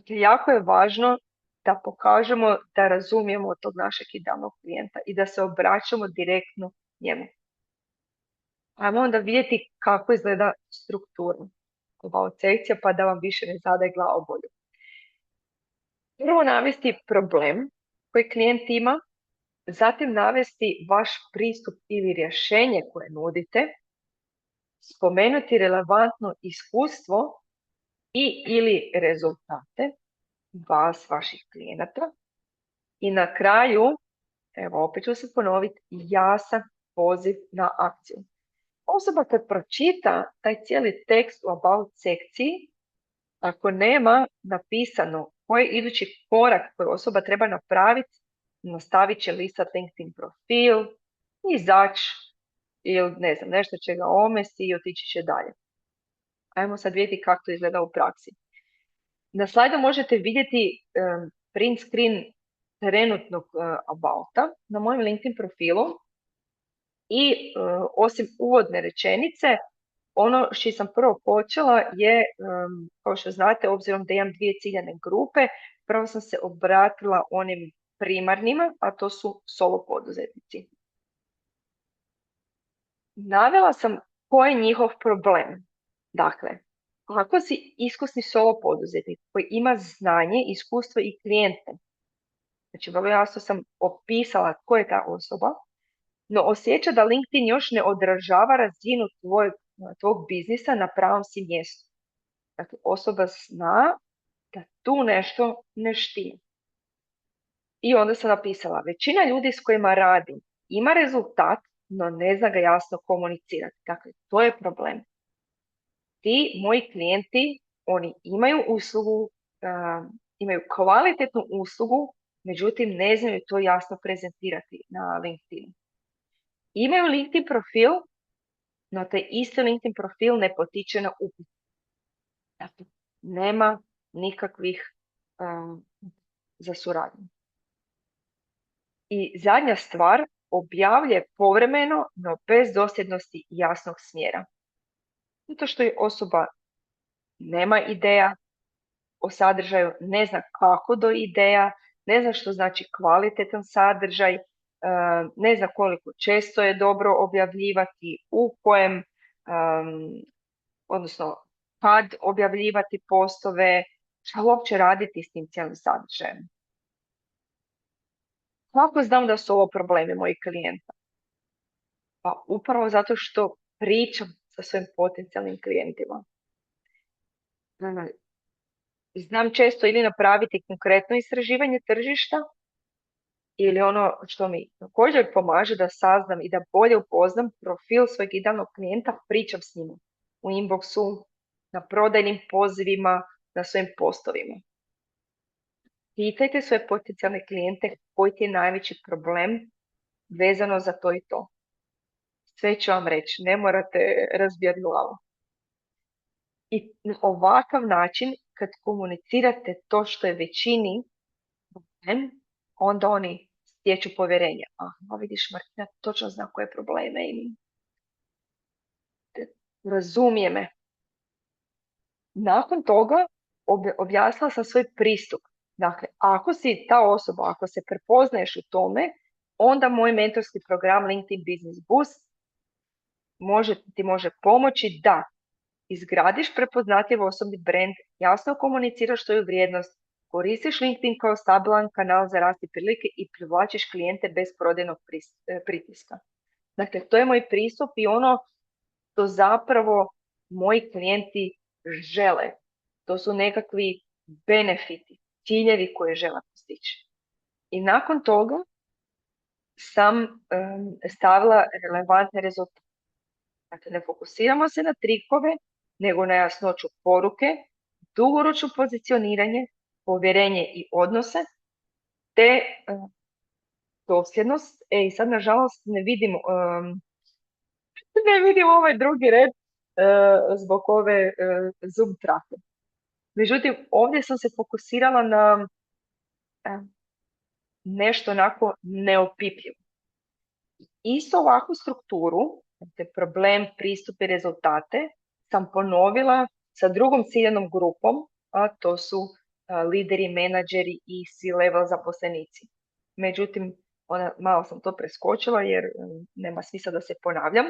Jako je važno da pokažemo da razumijemo tog našeg idealnog klijenta i da se obraćamo direktno njemu. Ajmo onda vidjeti kako izgleda struktura about sekcija, pa da vam više ne zadaje glavobolju. Prvo navesti problem koji klijent ima, zatim navesti vaš pristup ili rješenje koje nudite, spomenuti relevantno iskustvo i ili rezultate vas, vaših klijenata. I na kraju, evo opet ću se ponoviti, jasan poziv na akciju. Osoba kad pročita taj cijeli tekst u About sekciji, ako nema napisano koji je idući korak koji osoba treba napraviti, nastavit će listat LinkedIn profil, izaći ili ne znam, nešto će ga omesti i otići će dalje. Ajmo sad vidjeti kako to izgleda u praksi. Na slajdu možete vidjeti print screen trenutnog abouta na mojem LinkedIn profilu i osim uvodne rečenice, ono što sam prvo počela je, kao što znate, obzirom da imam 2 ciljane grupe, prvo sam se obratila onim primarnima, a to su solo poduzetnici. Navela sam koji je njihov problem. Dakle, ako si iskusni solo poduzetnik koji ima znanje, iskustvo i klijente, znači vrlo jasno sam opisala tko je ta osoba, no osjeća da LinkedIn još ne odražava razinu tvog biznisa na pravom si mjestu. Dakle, osoba zna da tu nešto ne štima. I onda sam napisala, većina ljudi s kojima radim ima rezultat, no ne zna ga jasno komunicirati. Dakle, to je problem. Ti, moji klijenti, oni imaju uslugu, imaju kvalitetnu uslugu, međutim ne znaju to jasno prezentirati na LinkedIn. Imaju LinkedIn profil, no taj isti LinkedIn profil ne potiče na upit. Dakle, nema nikakvih za suradnju. I zadnja stvar, objavlje povremeno, no bez dosljednosti i jasnog smjera. Zato što je osoba nema ideja o sadržaju, ne zna kako do ideja, ne zna što znači kvalitetan sadržaj, ne zna koliko često je dobro objavljivati, u kojem, odnosno kad objavljivati postove, šta uopće raditi s tim cijelim sadržajem. Kako znam da su ovo problemi mojih klijenta? Pa upravo zato što pričam sa svojim potencijalnim klijentima. Znam često ili napraviti konkretno istraživanje tržišta, ili ono što mi također pomaže da saznam i da bolje upoznam profil svojeg idealnog klijenta, pričam s njim u inboxu, na prodajnim pozivima, na svojim postovima. Pitajte svoje potencijalne klijente koji ti je najveći problem vezano za to i to. Sve ću vam reći, ne morate razbijati glavu. I ovakav način, kad komunicirate to što je većini problem, onda oni stječu povjerenje. Aha, vidiš, Martina točno zna koje probleme imam. Razumije me. Nakon toga objasnila sam svoj pristup. Dakle, ako si ta osoba, ako se prepoznaješ u tome, onda moj mentorski program LinkedIn Business Boost ti može pomoći da izgradiš prepoznatljiv osobni brand, jasno komuniciraš svoju vrijednost, koristiš LinkedIn kao stabilan kanal za rast i prilike i privlačiš klijente bez prodajnog pritiska. Dakle, to je moj pristup i ono što zapravo moji klijenti žele. To su nekakvi benefiti, ciljevi koje žele postići. I nakon toga sam stavila relevantne rezultate. Dakle, ne fokusiramo se na trikove, nego na jasnoću poruke, dugoročno pozicioniranje, povjerenje i odnose, te dosljednost. I sad, nažalost, ne vidim ovaj drugi red zbog ove Zoom trake. Međutim, ovdje sam se fokusirala na nešto onako neopipljivo. Isto ovakvu strukturu, dakle problem, pristup i rezultate, sam ponovila sa drugom ciljanom grupom, a to su lideri, menadžeri i C-level zaposlenici. Međutim, malo sam to preskočila jer nema smisla da se ponavljam.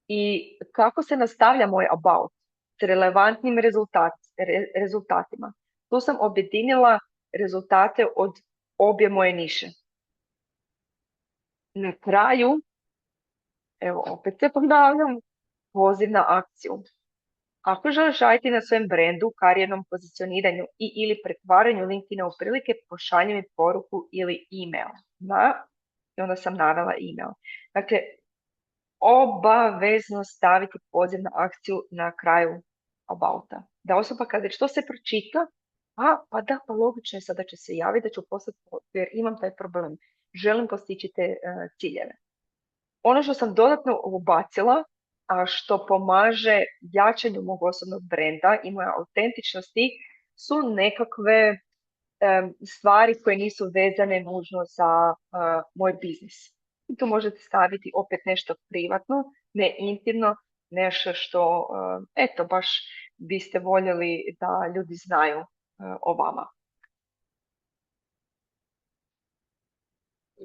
I kako se nastavlja moj about s relevantnim rezultatima? Tu sam objedinila rezultate od obje moje niše. Na kraju, evo opet se ponavljam, poziv na akciju. Ako želiš raditi na svojem brendu, karijernom pozicioniranju ili pretvaranju LinkedIna u prilike, pošalji mi poruku ili email. I onda sam navela email. Dakle, obavezno staviti poziv na akciju na kraju abouta. Da osoba kad već to se pročita, pa logično je sada će se javiti da ću poslati jer imam taj problem. Želim postići te ciljeve. Ono što sam dodatno ubacila, a što pomaže jačanju mog osobnog brenda i moje autentičnosti, su nekakve stvari koje nisu vezane nužno za moj biznis. I tu možete staviti opet nešto privatno, ne intimno, nešto što, baš biste voljeli da ljudi znaju o vama.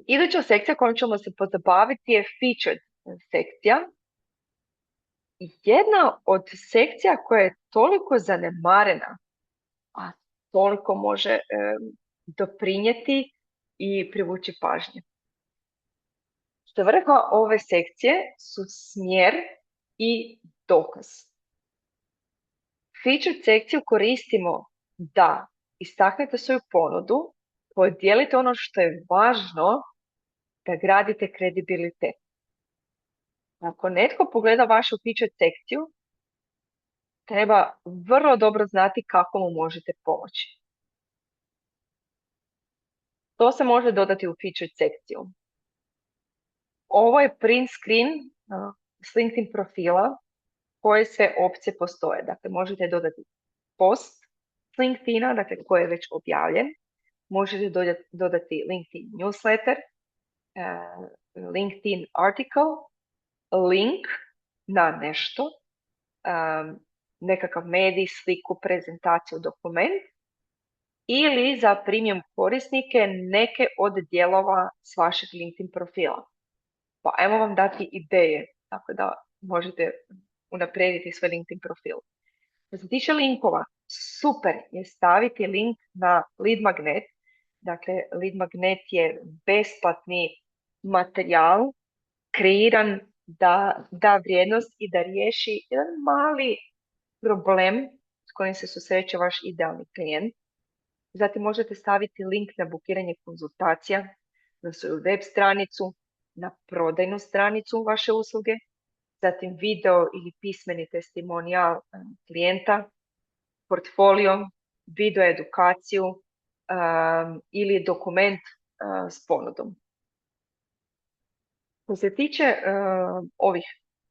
Iduća sekcija kojom ćemo se pozabaviti je featured sekcija. Jedna od sekcija koja je toliko zanemarena, a toliko može doprinijeti i privući pažnju. Svrha ove sekcije su smjer i dokaz. Featured sekciju koristimo da istaknete svoju ponudu, podijelite ono što je važno, da gradite kredibilitet. Ako netko pogleda vašu featured sekciju, treba vrlo dobro znati kako mu možete pomoći. To se može dodati u featured sekciju. Ovo je print screen s LinkedIn profila koje sve opcije postoje. Dakle, možete dodati post s LinkedIna, dakle, koji je već objavljen. Možete dodati LinkedIn newsletter, LinkedIn article, link na nešto, nekakav medij, sliku, prezentaciju, dokument ili za premium korisnike neke od dijelova s vašeg LinkedIn profila. Pa ajmo vam dati ideje, tako da možete unaprijediti svoj LinkedIn profil. Što se tiče linkova, super je staviti link na Lead Magnet. Dakle, Lead Magnet je besplatni materijal kreiran da da vrijednost i da riješi jedan mali problem s kojim se susreće vaš idealni klijent. Zatim možete staviti link na bukiranje konzultacija, na svoju web stranicu, na prodajnu stranicu vaše usluge, zatim video ili pismeni testimonijal klijenta, portfolio, video edukaciju ili dokument s ponudom. Što se tiče ovih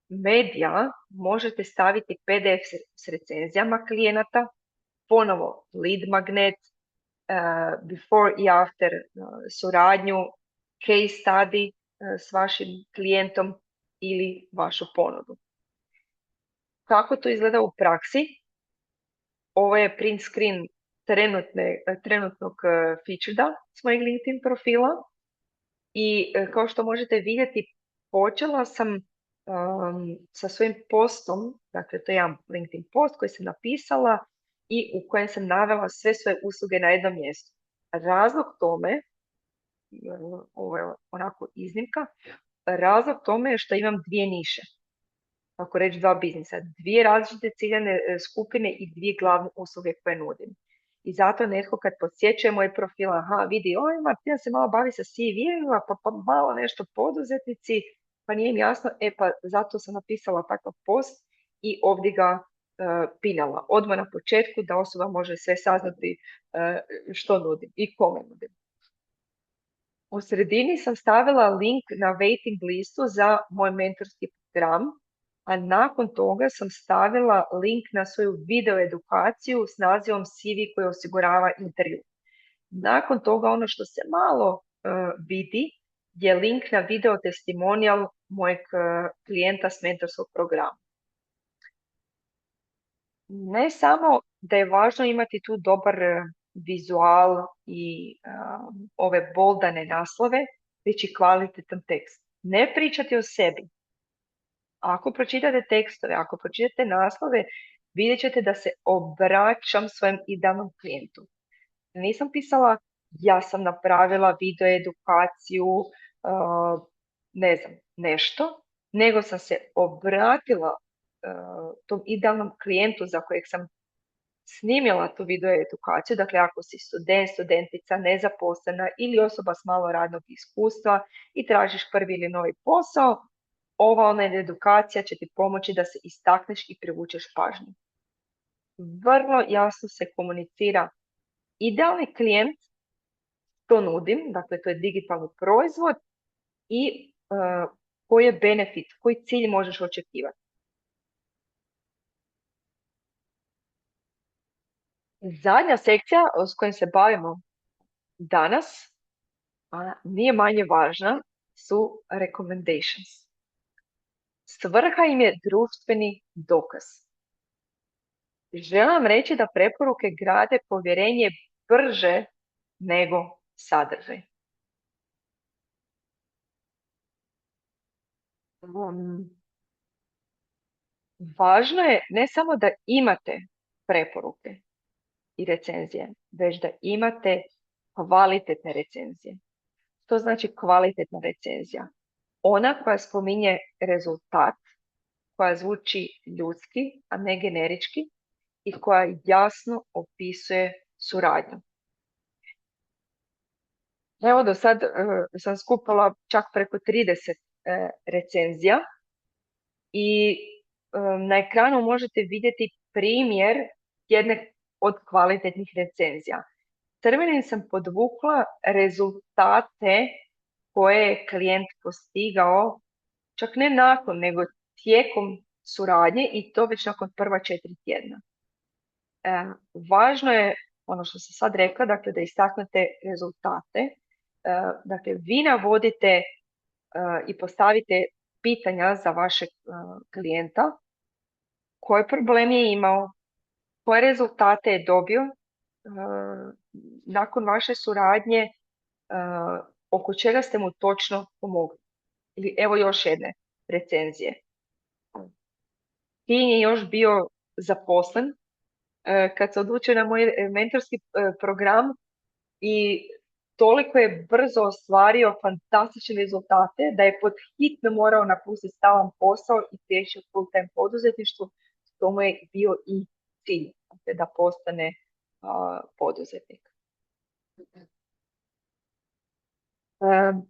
medija, možete staviti PDF s recenzijama klijenata, ponovo lead magnet, before i after suradnju, case study s vašim klijentom ili vašu ponudu. Kako to izgleda u praksi? Ovo je print screen trenutnog featureda s mojeg LinkedIn profila i kao što možete vidjeti, počela sam sa svojim postom, dakle to je jedan LinkedIn post koji sam napisala i u kojem sam navela sve svoje usluge na jednom mjestu. Razlog tome, ovo je onako iznimka, razlog tome je što imam dvije niše, ako reći dva biznisa, dvije različite ciljane skupine i dvije glavne usluge koje nudim. I zato netko kad posjećuje moj profil, vidi, Martina se malo bavi sa CV-ima, pa malo nešto poduzetnici, pa nije im jasno, pa zato sam napisala takav post i ovdje ga pinala. Odmah na početku da osoba može sve saznati što nudim i kome nudim. U sredini sam stavila link na waiting listu za moj mentorski program, a nakon toga sam stavila link na svoju video edukaciju s nazivom CV koji osigurava intervju. Nakon toga ono što se malo vidi je link na video testimonijal mojeg klijenta s mentorskog programa. Ne samo da je važno imati tu dobar vizual i ove boldane naslove, već i kvalitetan tekst. Ne pričati o sebi. Ako pročitate tekstove, ako pročitate naslove, vidjet ćete da se obraćam svojem idealnom klijentu. Nisam pisala ja sam napravila video edukaciju, nešto, nego sam se obratila tom idealnom klijentu za kojeg sam snimila tu video edukaciju, dakle ako si student, studentica, nezaposlena ili osoba s malo radnog iskustva i tražiš prvi ili novi posao, ova online edukacija će ti pomoći da se istakneš i privučeš pažnju. Vrlo jasno se komunicira idealni klijent, to nudim, dakle to je digitalni proizvod i koji je benefit, koji cilj možeš očekivati. Zadnja sekcija s kojom se bavimo danas, a nije manje važna, su recommendations. Svrha im je društveni dokaz. Želim vam reći da preporuke grade povjerenje brže nego sadržaj. Važno je ne samo da imate preporuke i recenzije, već da imate kvalitetne recenzije. To znači kvalitetna recenzija. Ona koja spominje rezultat, koja zvuči ljudski, a ne generički i koja jasno opisuje suradnju. Evo do sad sam skupila čak preko 30 recenzija i na ekranu možete vidjeti primjer jedne od kvalitetnih recenzija. Crvenim sam podvukla rezultate koje je klijent postigao, čak ne nakon, nego tijekom suradnje i to već nakon prva 4 tjedna. Važno je, ono što sam sad rekla, dakle da istaknete rezultate. Dakle, vi navodite i postavite pitanja za vašeg klijenta, koji problem je imao, koje rezultate je dobio nakon vaše suradnje, oko čega ste mu točno pomogli. Ili evo još jedne recenzije. Tin je još bio zaposlen kad se odlučio na moj mentorski program i toliko je brzo ostvario fantastične rezultate da je pod hitno morao napustiti stalan posao i prijeći u full-time poduzetništvu. To mu je bio i cilj, da postane poduzetnik.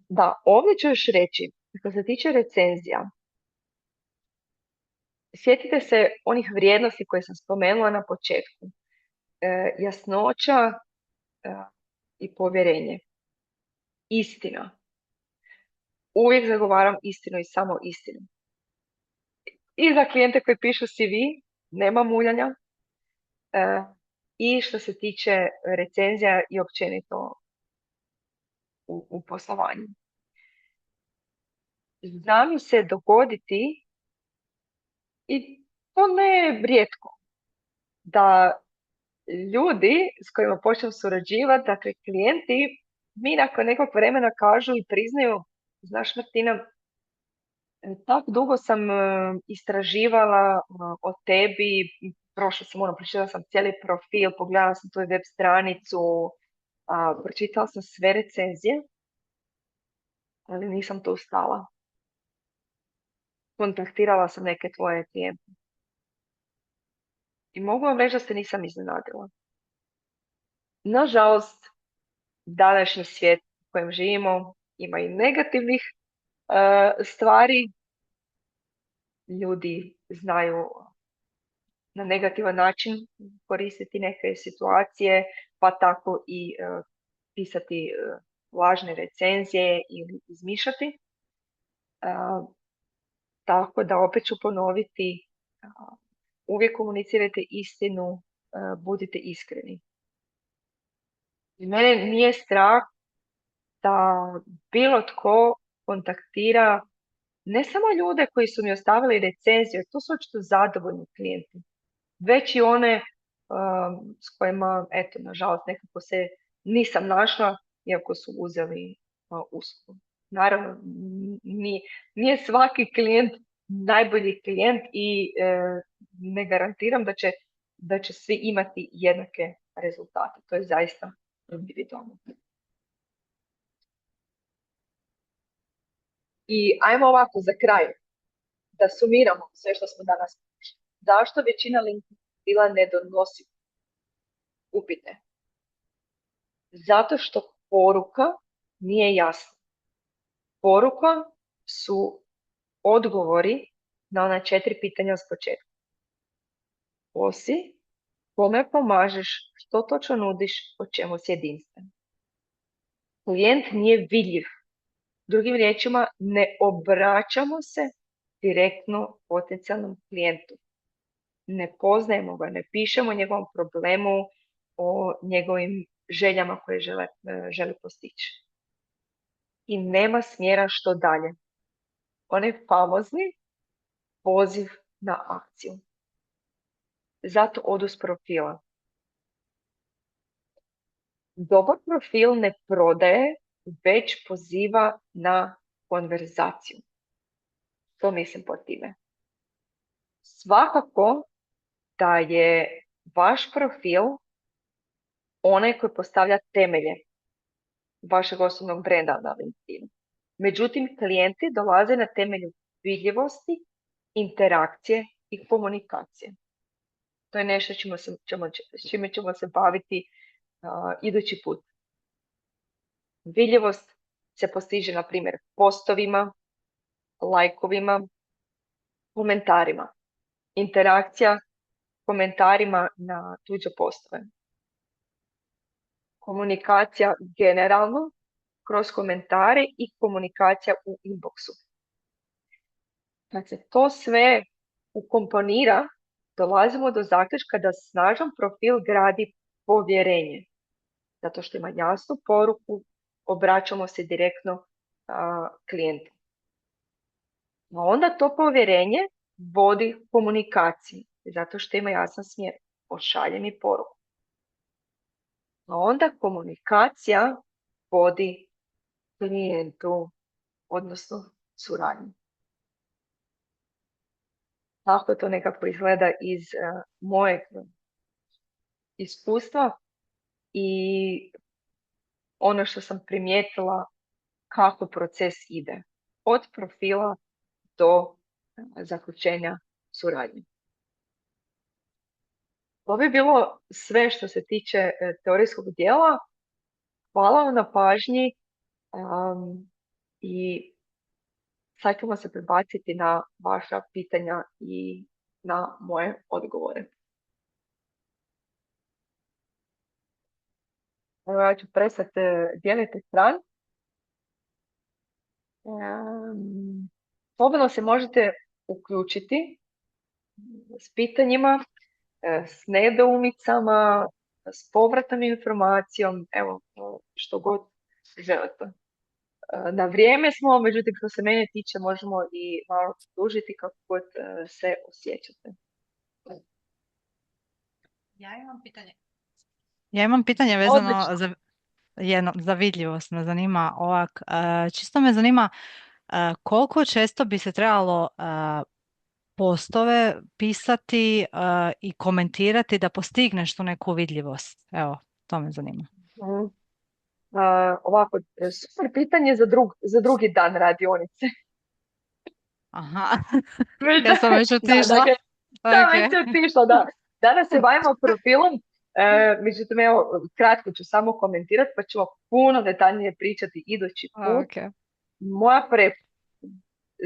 Da, ovdje ću još reći, što se tiče recenzija, sjetite se onih vrijednosti koje sam spomenula na početku. Jasnoća i povjerenje. Istina. Uvijek zagovaram istinu i samo istinu. I za klijente koji pišu CV, nema muljanja. I što se tiče recenzija i općenito u poslovanju. Zna mi se dogoditi, i to ne rijetko, da ljudi s kojima počnem surađivati, dakle klijenti, mi nakon nekog vremena kažu i priznaju, znaš Martina, tako dugo sam istraživala o tebi, prošla sam, pročitala sam cijeli profil, pogledala sam tvoju web stranicu, pročitala sam sve recenzije, ali nisam tu stala. Kontaktirala sam neke tvoje klijente. I mogu vam reći da se nisam iznenadila. Nažalost, današnji svijet u kojem živimo ima i negativnih stvari. Ljudi znaju na negativan način koristiti neke situacije, pa tako i pisati lažne recenzije ili izmišljati. Tako da opet ću ponoviti, uvijek komunicirajte istinu, budite iskreni. Mene nije strah da bilo tko kontaktira ne samo ljude koji su mi ostavili recenziju, to su očito zadovoljni klijenti, već i one s kojima, eto, nažalost, nekako se nisam našla, iako su uzeli uslugu. Naravno, nije svaki klijent najbolji klijent i ne garantiram da će svi imati jednake rezultate. To je zaista individualno. I ajmo ovako za kraj da sumiramo sve što smo danas pričali. Zašto većina LinkedIn profila ne donosi upite? Zato što poruka nije jasna. Poruka su odgovori na ona 4 pitanja s početka. Ko si, kome pomažeš, što točno nudiš, o čemu si jedinstven. Klijent nije vidljiv. Drugim riječima, ne obraćamo se direktno potencijalnom klijentu. Ne poznajemo ga, ne pišemo o njegovom problemu, o njegovim željama koje želi postići. I nema smjera što dalje. Onaj famozni poziv na akciju. Zato odu s profila. Dobar profil ne prodaje, već poziva na konverzaciju. To mislim po time. Svakako da je vaš profil onaj koji postavlja temelje vašeg osobnog brenda na LinkedInu. Međutim, klijenti dolaze na temelju vidljivosti, interakcije i komunikacije. To je nešto s čime ćemo se baviti idući put. Vidljivost se postiže, na primjer, postovima, lajkovima, komentarima. Interakcija komentarima na tuđe postove. Komunikacija generalno kroz komentare i komunikacija u inboxu. Kad se to sve ukomponira, dolazimo do zaključka da snažan profil gradi povjerenje. Zato što ima jasnu poruku, obraćamo se direktno klijentu. A onda to povjerenje vodi komunikaciji, zato što ima jasan smjer. Pošalje mi poruku. A onda komunikacija vodi klijentu, odnosno suradnju. Tako to nekako izgleda iz mojeg iskustva i ono što sam primijetila kako proces ide. Od profila do zaključenja suradnje. To bi bilo sve što se tiče teorijskog dijela. Hvala vam na pažnji i sad ćemo se prebaciti na vaša pitanja i na moje odgovore. Evo ja ću prestati dijeliti ekran. Slobodno se možete uključiti s pitanjima, s nedoumicama, s povratnom informacijom, evo što god želite. Na vrijeme smo, međutim što se mene tiče možemo i malo produžiti kako god se osjećate. Ja imam pitanje vezano za vidljivost, me zanima ovak. Čisto me zanima koliko često bi se trebalo postove pisati i komentirati da postigneš tu neku vidljivost. Evo, to me zanima. Ovako, super pitanje za drugi dan radionice. Aha, ja sam već otišla. Već otišla, da. Danas se bavimo profilom, međutim, evo, kratko ću samo komentirati, pa ćemo puno detaljnije pričati idući put. Okay. Moja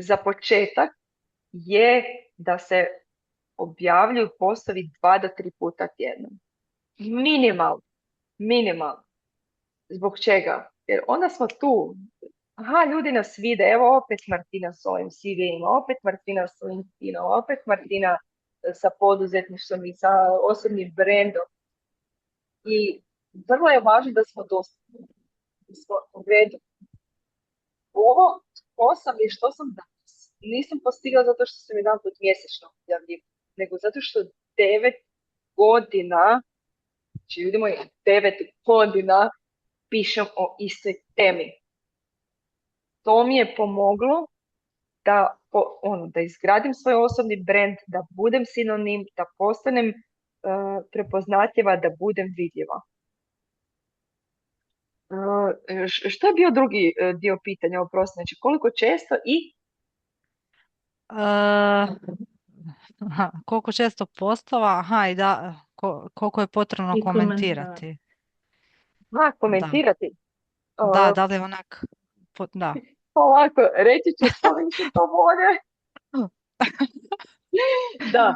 za početak je da se objavljuju postovi 2 do 3 puta tjedno. Minimalno. Zbog čega? Jer onda smo tu. Aha, ljudi nas vide, evo opet Martina s ovim CV-ima, opet Martina s LinkedInom, opet Martina sa poduzetništvom i sa osobnim brandom. I vrlo je važno da smo dostupni. Da smo u redu. Ovo, ko sam i što sam danas, nisam postigla zato što sam jedan put mjesečno objavljivala, nego zato što 9 godina, znači ljudi moji, 9 godina pišem o istoj temi. To mi je pomoglo da izgradim svoj osobni brand, da budem sinonim, da postanem prepoznatljiva, da budem vidljiva. Što je bio drugi dio pitanja, oprosti, znači koliko često i? Koliko često postova, i da, koliko je potrebno I komentar. komentirati. Komentirati. Da li je onak, da. Ovako, reći ću koliko se to bolje. Da,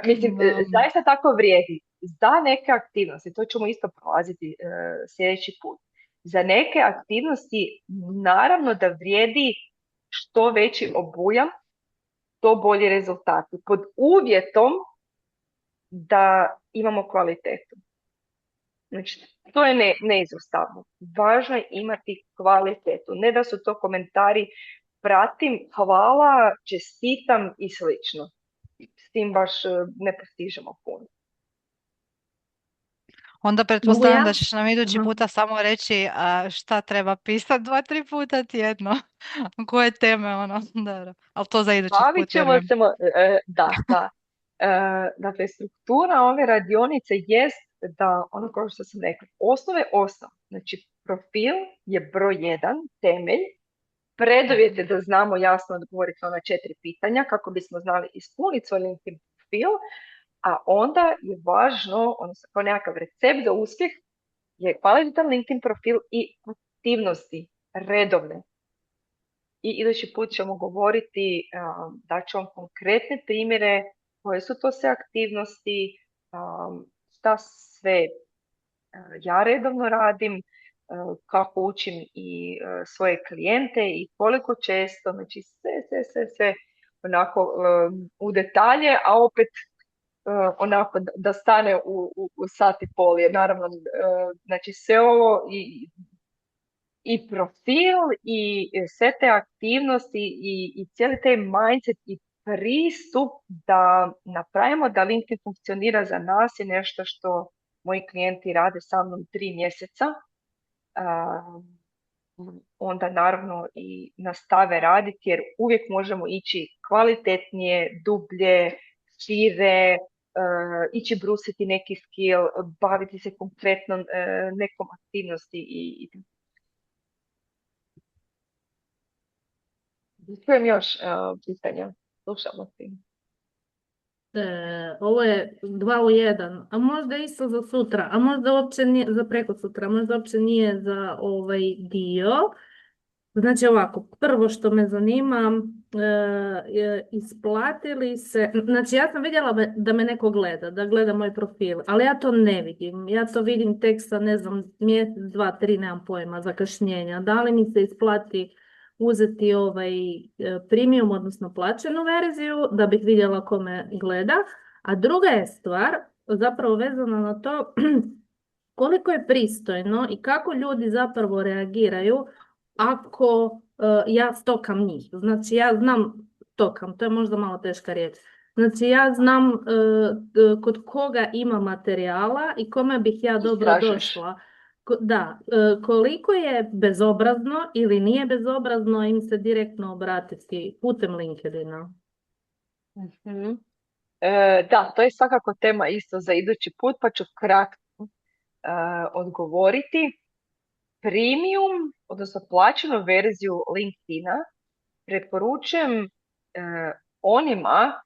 mislim, zaista tako vrijedi. Za neke aktivnosti, to ćemo isto prolaziti sljedeći put. Za neke aktivnosti naravno da vrijedi što veći obujam, to bolji rezultati. Pod uvjetom da imamo kvalitetu. Znači, to je neizostavno. Važno je imati kvalitetu. Ne da su to komentari pratim, hvala, čestitam i slično. S tim baš ne postižemo puno. Onda pretpostavljam da ćeš nam idući puta samo reći šta treba pisati 2-3 puta tjedno. Koje teme, dobro. Ali to za idući put. Da. Dakle, struktura ove radionice jest da, ono kao što sam rekla, osnove. Znači, profil je broj 1, temelj. Preduvjet je da znamo jasno odgovoriti na ona 4 pitanja kako bismo znali ispuniti svoj LinkedIn profil, a onda je važno, odnosno kao nekakav recept za uspjeh, je kvalitetan LinkedIn profil i aktivnosti redovne. I idući put ćemo govoriti, da ću vam konkretne primjere, koje su to sve aktivnosti, šta sve ja redovno radim, kako učim i svoje klijente i koliko često, znači sve onako u detalje, a opet onako da stane u sat i pol, jer naravno znači sve ovo i profil i sve te aktivnosti i cijeli taj mindset i pristup da napravimo da LinkedIn funkcionira za nas je nešto što moji klijenti rade sa mnom 3 mjeseca. Onda naravno i nastave raditi jer uvijek možemo ići kvalitetnije, dublje, šire, ići brusiti neki skill, baviti se konkretno nekom aktivnosti i čujem još pitanja. Slušamo ti. Ovo je 2 u 1, a možda isto za sutra, a možda uopće nije za preko sutra, možda uopće nije za ovaj dio. Znači ovako, prvo što me zanima, isplatili se, znači ja sam vidjela da me neko gleda, da gleda moj profil, ali ja to ne vidim, ja to vidim tek sa, ne znam, mjesec, 2, 3, nemam pojma, zakašnjenja. Da li mi se isplati uzeti ovaj premium, odnosno plaćenu verziju, da bih vidjela ko me gleda. A druga je stvar, zapravo vezana na to koliko je pristojno i kako ljudi zapravo reagiraju ako ja stokam njih. Znači ja znam, stokam, to je možda malo teška riječ. Znači ja znam kod koga ima materijala i kome bih ja dobro došla. Da, koliko je bezobrazno ili nije bezobrazno im se direktno obratiti putem LinkedIna. Da, to je svakako tema isto za idući put, pa ću kratko odgovoriti. Premium, odnosno plaćenu verziju LinkedIna preporučujem onima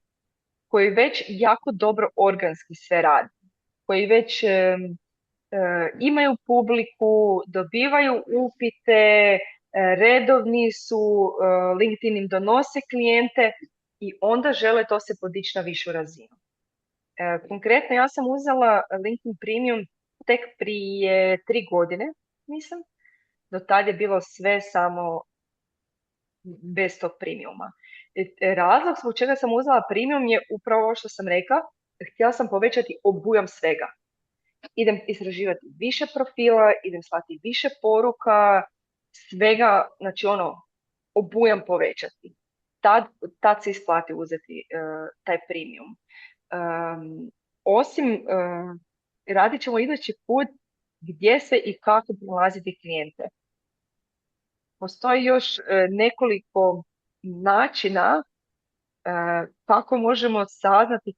koji već jako dobro organski sve rade, koji već imaju publiku, dobivaju upite, redovni su, LinkedIn im donose klijente i onda žele to se podići na višu razinu. Konkretno ja sam uzela LinkedIn Premium tek prije 3 godine, mislim. Do tad je bilo sve samo bez tog premiuma. Razlog zbog čega sam uzela premium je upravo ovo što sam rekla. Htjela sam povećati obujam svega. Idem istraživati više profila, idem slati više poruka, svega, znači obujam povećati. Tad se isplati uzeti taj premium. Osim, radit ćemo idući put gdje se i kako pronalaziti klijente. Postoji još nekoliko načina kako možemo saznati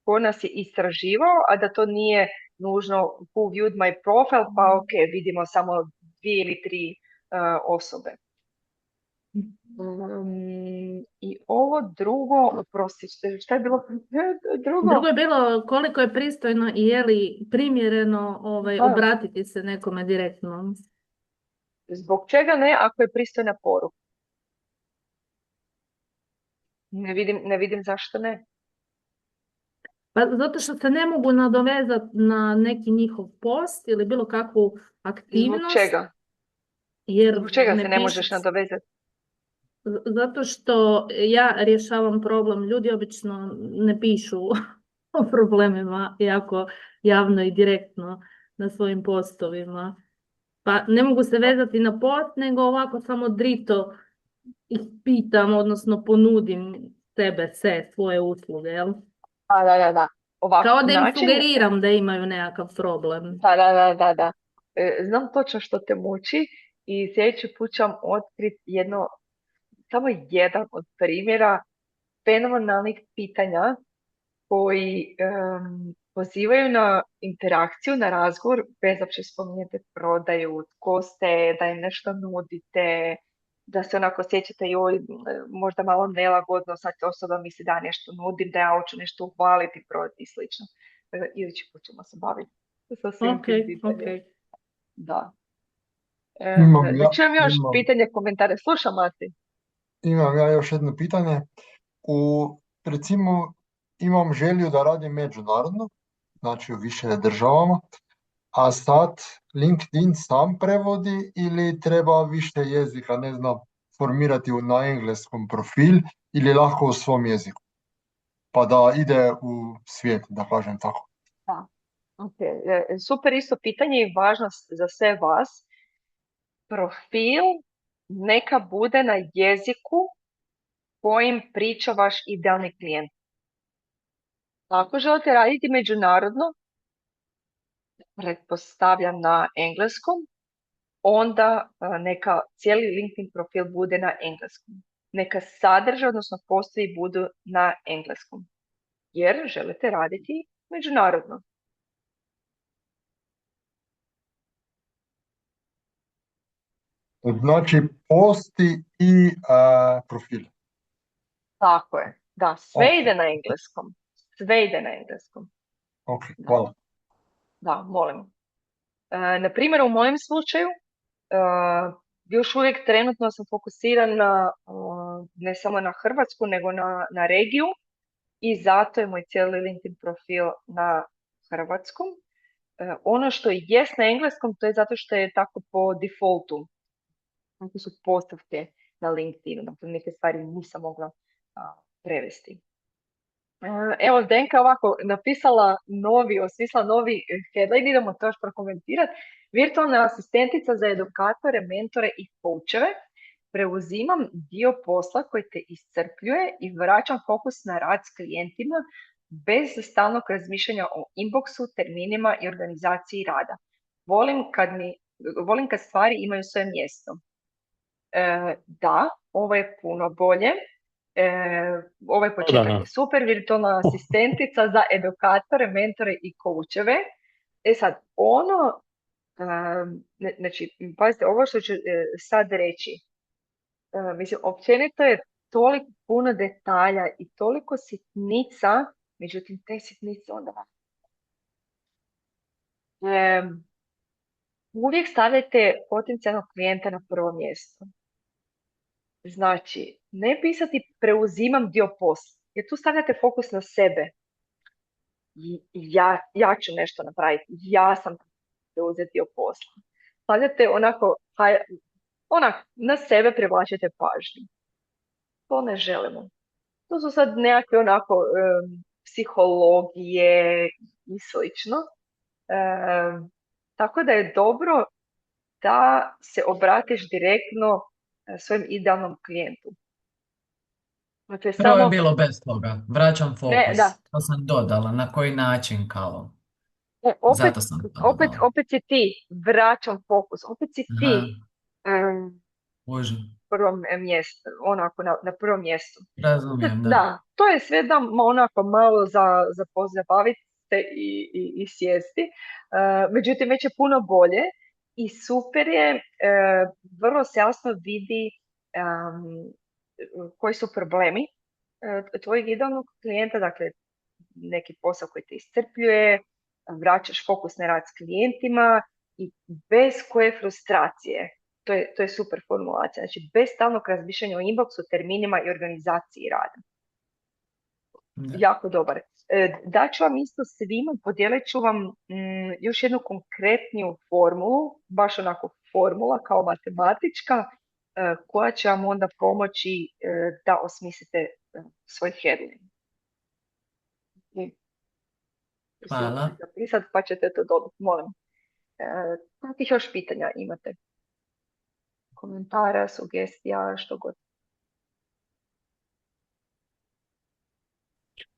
ko nas je istraživao, a da to nije nužno who viewed my profile, pa ok, vidimo samo 2 ili 3 osobe. I ovo drugo, oprosti, šta je bilo drugo? Drugo je bilo koliko je pristojno i je li primjereno obratiti se nekome direktno. Zbog čega ne ako je pristojna poruka? Ne vidim zašto ne. Pa zato što se ne mogu nadovezati na neki njihov post ili bilo kakvu aktivnost. Zbog čega? Jer Zbog čega se ne možeš nadovezati? Zato što ja rješavam problem. Ljudi obično ne pišu o problemima jako javno i direktno na svojim postovima. Pa ne mogu se vezati na post, nego ovako samo drito ih pitam, odnosno ponudim svoje usluge, jel? Da. Ovako, Kao da im sugeriram da imaju nekakav problem. Da. Znam točno što te muči i sljedeći put ću vam otkriti samo jedan od primjera fenomenalnih pitanja koji pozivaju na interakciju, na razgovor, bez da spominjete prodaju, tko ste, da im nešto nudite, da se onako osjećate joj, možda malo nelagodno, sad osoba misli da nešto nudim, da ja hoću nešto uhvaliti, prodati i slično. Idući put ćemo se baviti sa svim tim pitanjem. Okay. Da. Imam čujem još pitanje, komentare. Slušam, Mati. Imam ja još jedno pitanje. Recimo, imam želju da radim međunarodno, znači u više državama, a sad LinkedIn sam prevodi ili treba više jezika, ne znam, formirati na engleskom profil ili lahko u svom jeziku, pa da ide u svijet, da kažem tako. Da. Okay. Super isto pitanje i važno za sve vas. Profil neka bude na jeziku kojim priča vaš idealni klijent. Ako želite raditi međunarodno, pretpostavljam na engleskom, onda neka cijeli LinkedIn profil bude na engleskom. Neka sadržaj, odnosno postoji, budu na engleskom. Jer želite raditi međunarodno. Znači, posti i profil. Tako je. Da, sve ide na engleskom. Sve ide na engleskom. Ok, hvala. Da, molim. Na primjer, u mojem slučaju, još uvijek trenutno sam fokusiran ne samo na Hrvatsku, nego na regiju i zato je moj cijeli LinkedIn profil na hrvatskom. Ono što jest na engleskom, to je zato što je tako po defaultu. Tako su postavke na LinkedInu, dakle neke stvari nisam mogla prevesti. Evo, Zdenka ovako osmislila novi headline, idemo to još prokomentirati. Virtualna asistentica za edukatore, mentore i coacheve. Preuzimam dio posla koji te iscrpljuje i vraćam fokus na rad s klijentima bez stalnog razmišljanja o inboxu, terminima i organizaciji rada. Volim kad stvari imaju svoje mjesto. Da, ovo je puno bolje. Ovaj početak je super, virtualna asistentica za edukatore, mentore i coacheve. Sad, znači, pazite, ovo što ću sad reći, mislim, općenito je toliko puno detalja i toliko sitnica, međutim, te sitnice onda uvijek stavljajte potencijalnog klijenta na prvo mjesto. Znači, ne pisati preuzimam dio posla, jer tu stavljate fokus na sebe. Ja ću nešto napraviti, ja sam preuzeti dio posla. Stavljate na sebe privlačite pažnju. To ne želimo. To su sad nekakve psihologije i slično. Tako da je dobro da se obratiš direktno svojem idealnom klijentu. Dakle, Prvo je bilo bez toga. Vraćam fokus. To sam dodala. Na koji način kao? Zato sam to dodala. Opet si ti. Vraćam fokus. Opet si ti. Prvom mjestu. Na prvom mjestu. Razumijem, da. Da, to je sve da malo za pozabaviti se i sjesti. Međutim, već je puno bolje. I super je, vrlo se jasno vidi koji su problemi tvojeg idealnog klijenta, dakle neki posao koji te iscrpljuje, vraćaš fokus na rad s klijentima i bez koje frustracije. To je super formulacija. Znači, bez stalnog razmišljanja o inboxu, terminima i organizaciji rada. Jako dobar. Daću vam isto svima, podijelit ću vam još jednu konkretniju formulu, baš onako formula kao matematička, koja će vam onda pomoći da osmislite svoj headline. Hvala. Zapisat, pa ćete to dobiti, molim. Kakvih još pitanja imate? Komentara, sugestija, što god.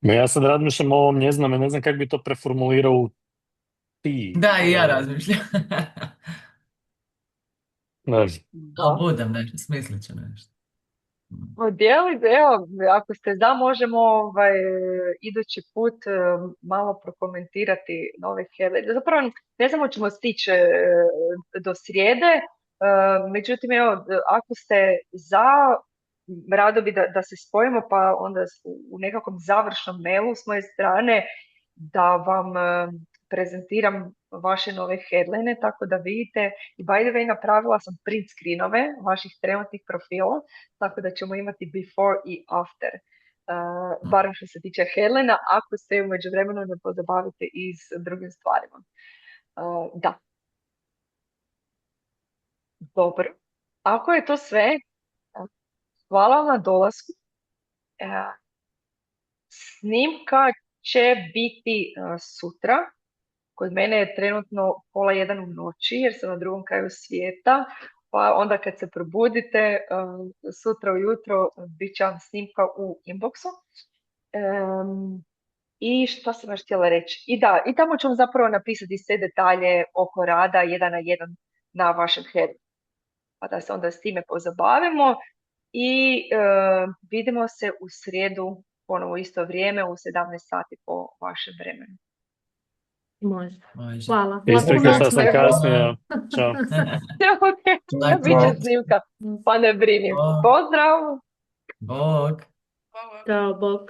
Ja sad razmišljam o ovom, ne znam kako bi to preformulirao u ti. Da, i ja razmišljam. Da. Budem nešto, smislit ću nešto. Dijelite, evo, ako ste da, možemo idući put malo prokomentirati nove headline. Zapravo, ne znam ćemo stići do srijede, međutim, evo, ako ste za, rado bi da se spojimo, pa onda u nekakvom završnom mailu s moje strane da vam prezentiram vaše nove headline, tako da vidite. I by the way, napravila sam print screenove vaših trenutnih profila, tako da ćemo imati before i after. Barem što se tiče headline, ako se u međuvremenu ne pozabavite i s drugim stvarima. Da. Dobro. Ako je to sve, hvala vam na dolasku. Snimka će biti sutra. Kod mene je trenutno 12:30 u noći jer sam na drugom kraju svijeta, pa onda kad se probudite sutra ujutro bit će vam snimka u inboxu. I što sam još htjela reći? I tamo ću vam zapravo napisati sve detalje oko rada 1 na 1 na vašem headu. Pa da se onda s time pozabavimo i vidimo se u srijedu ponovo isto vrijeme u 17 sati po vašem vremenu. Može. Hvala. Isprike što sam kasnio. Ćao. Ok, bit će snimka, pa ne brini. Pozdrav! Bog! Ćao, Bog.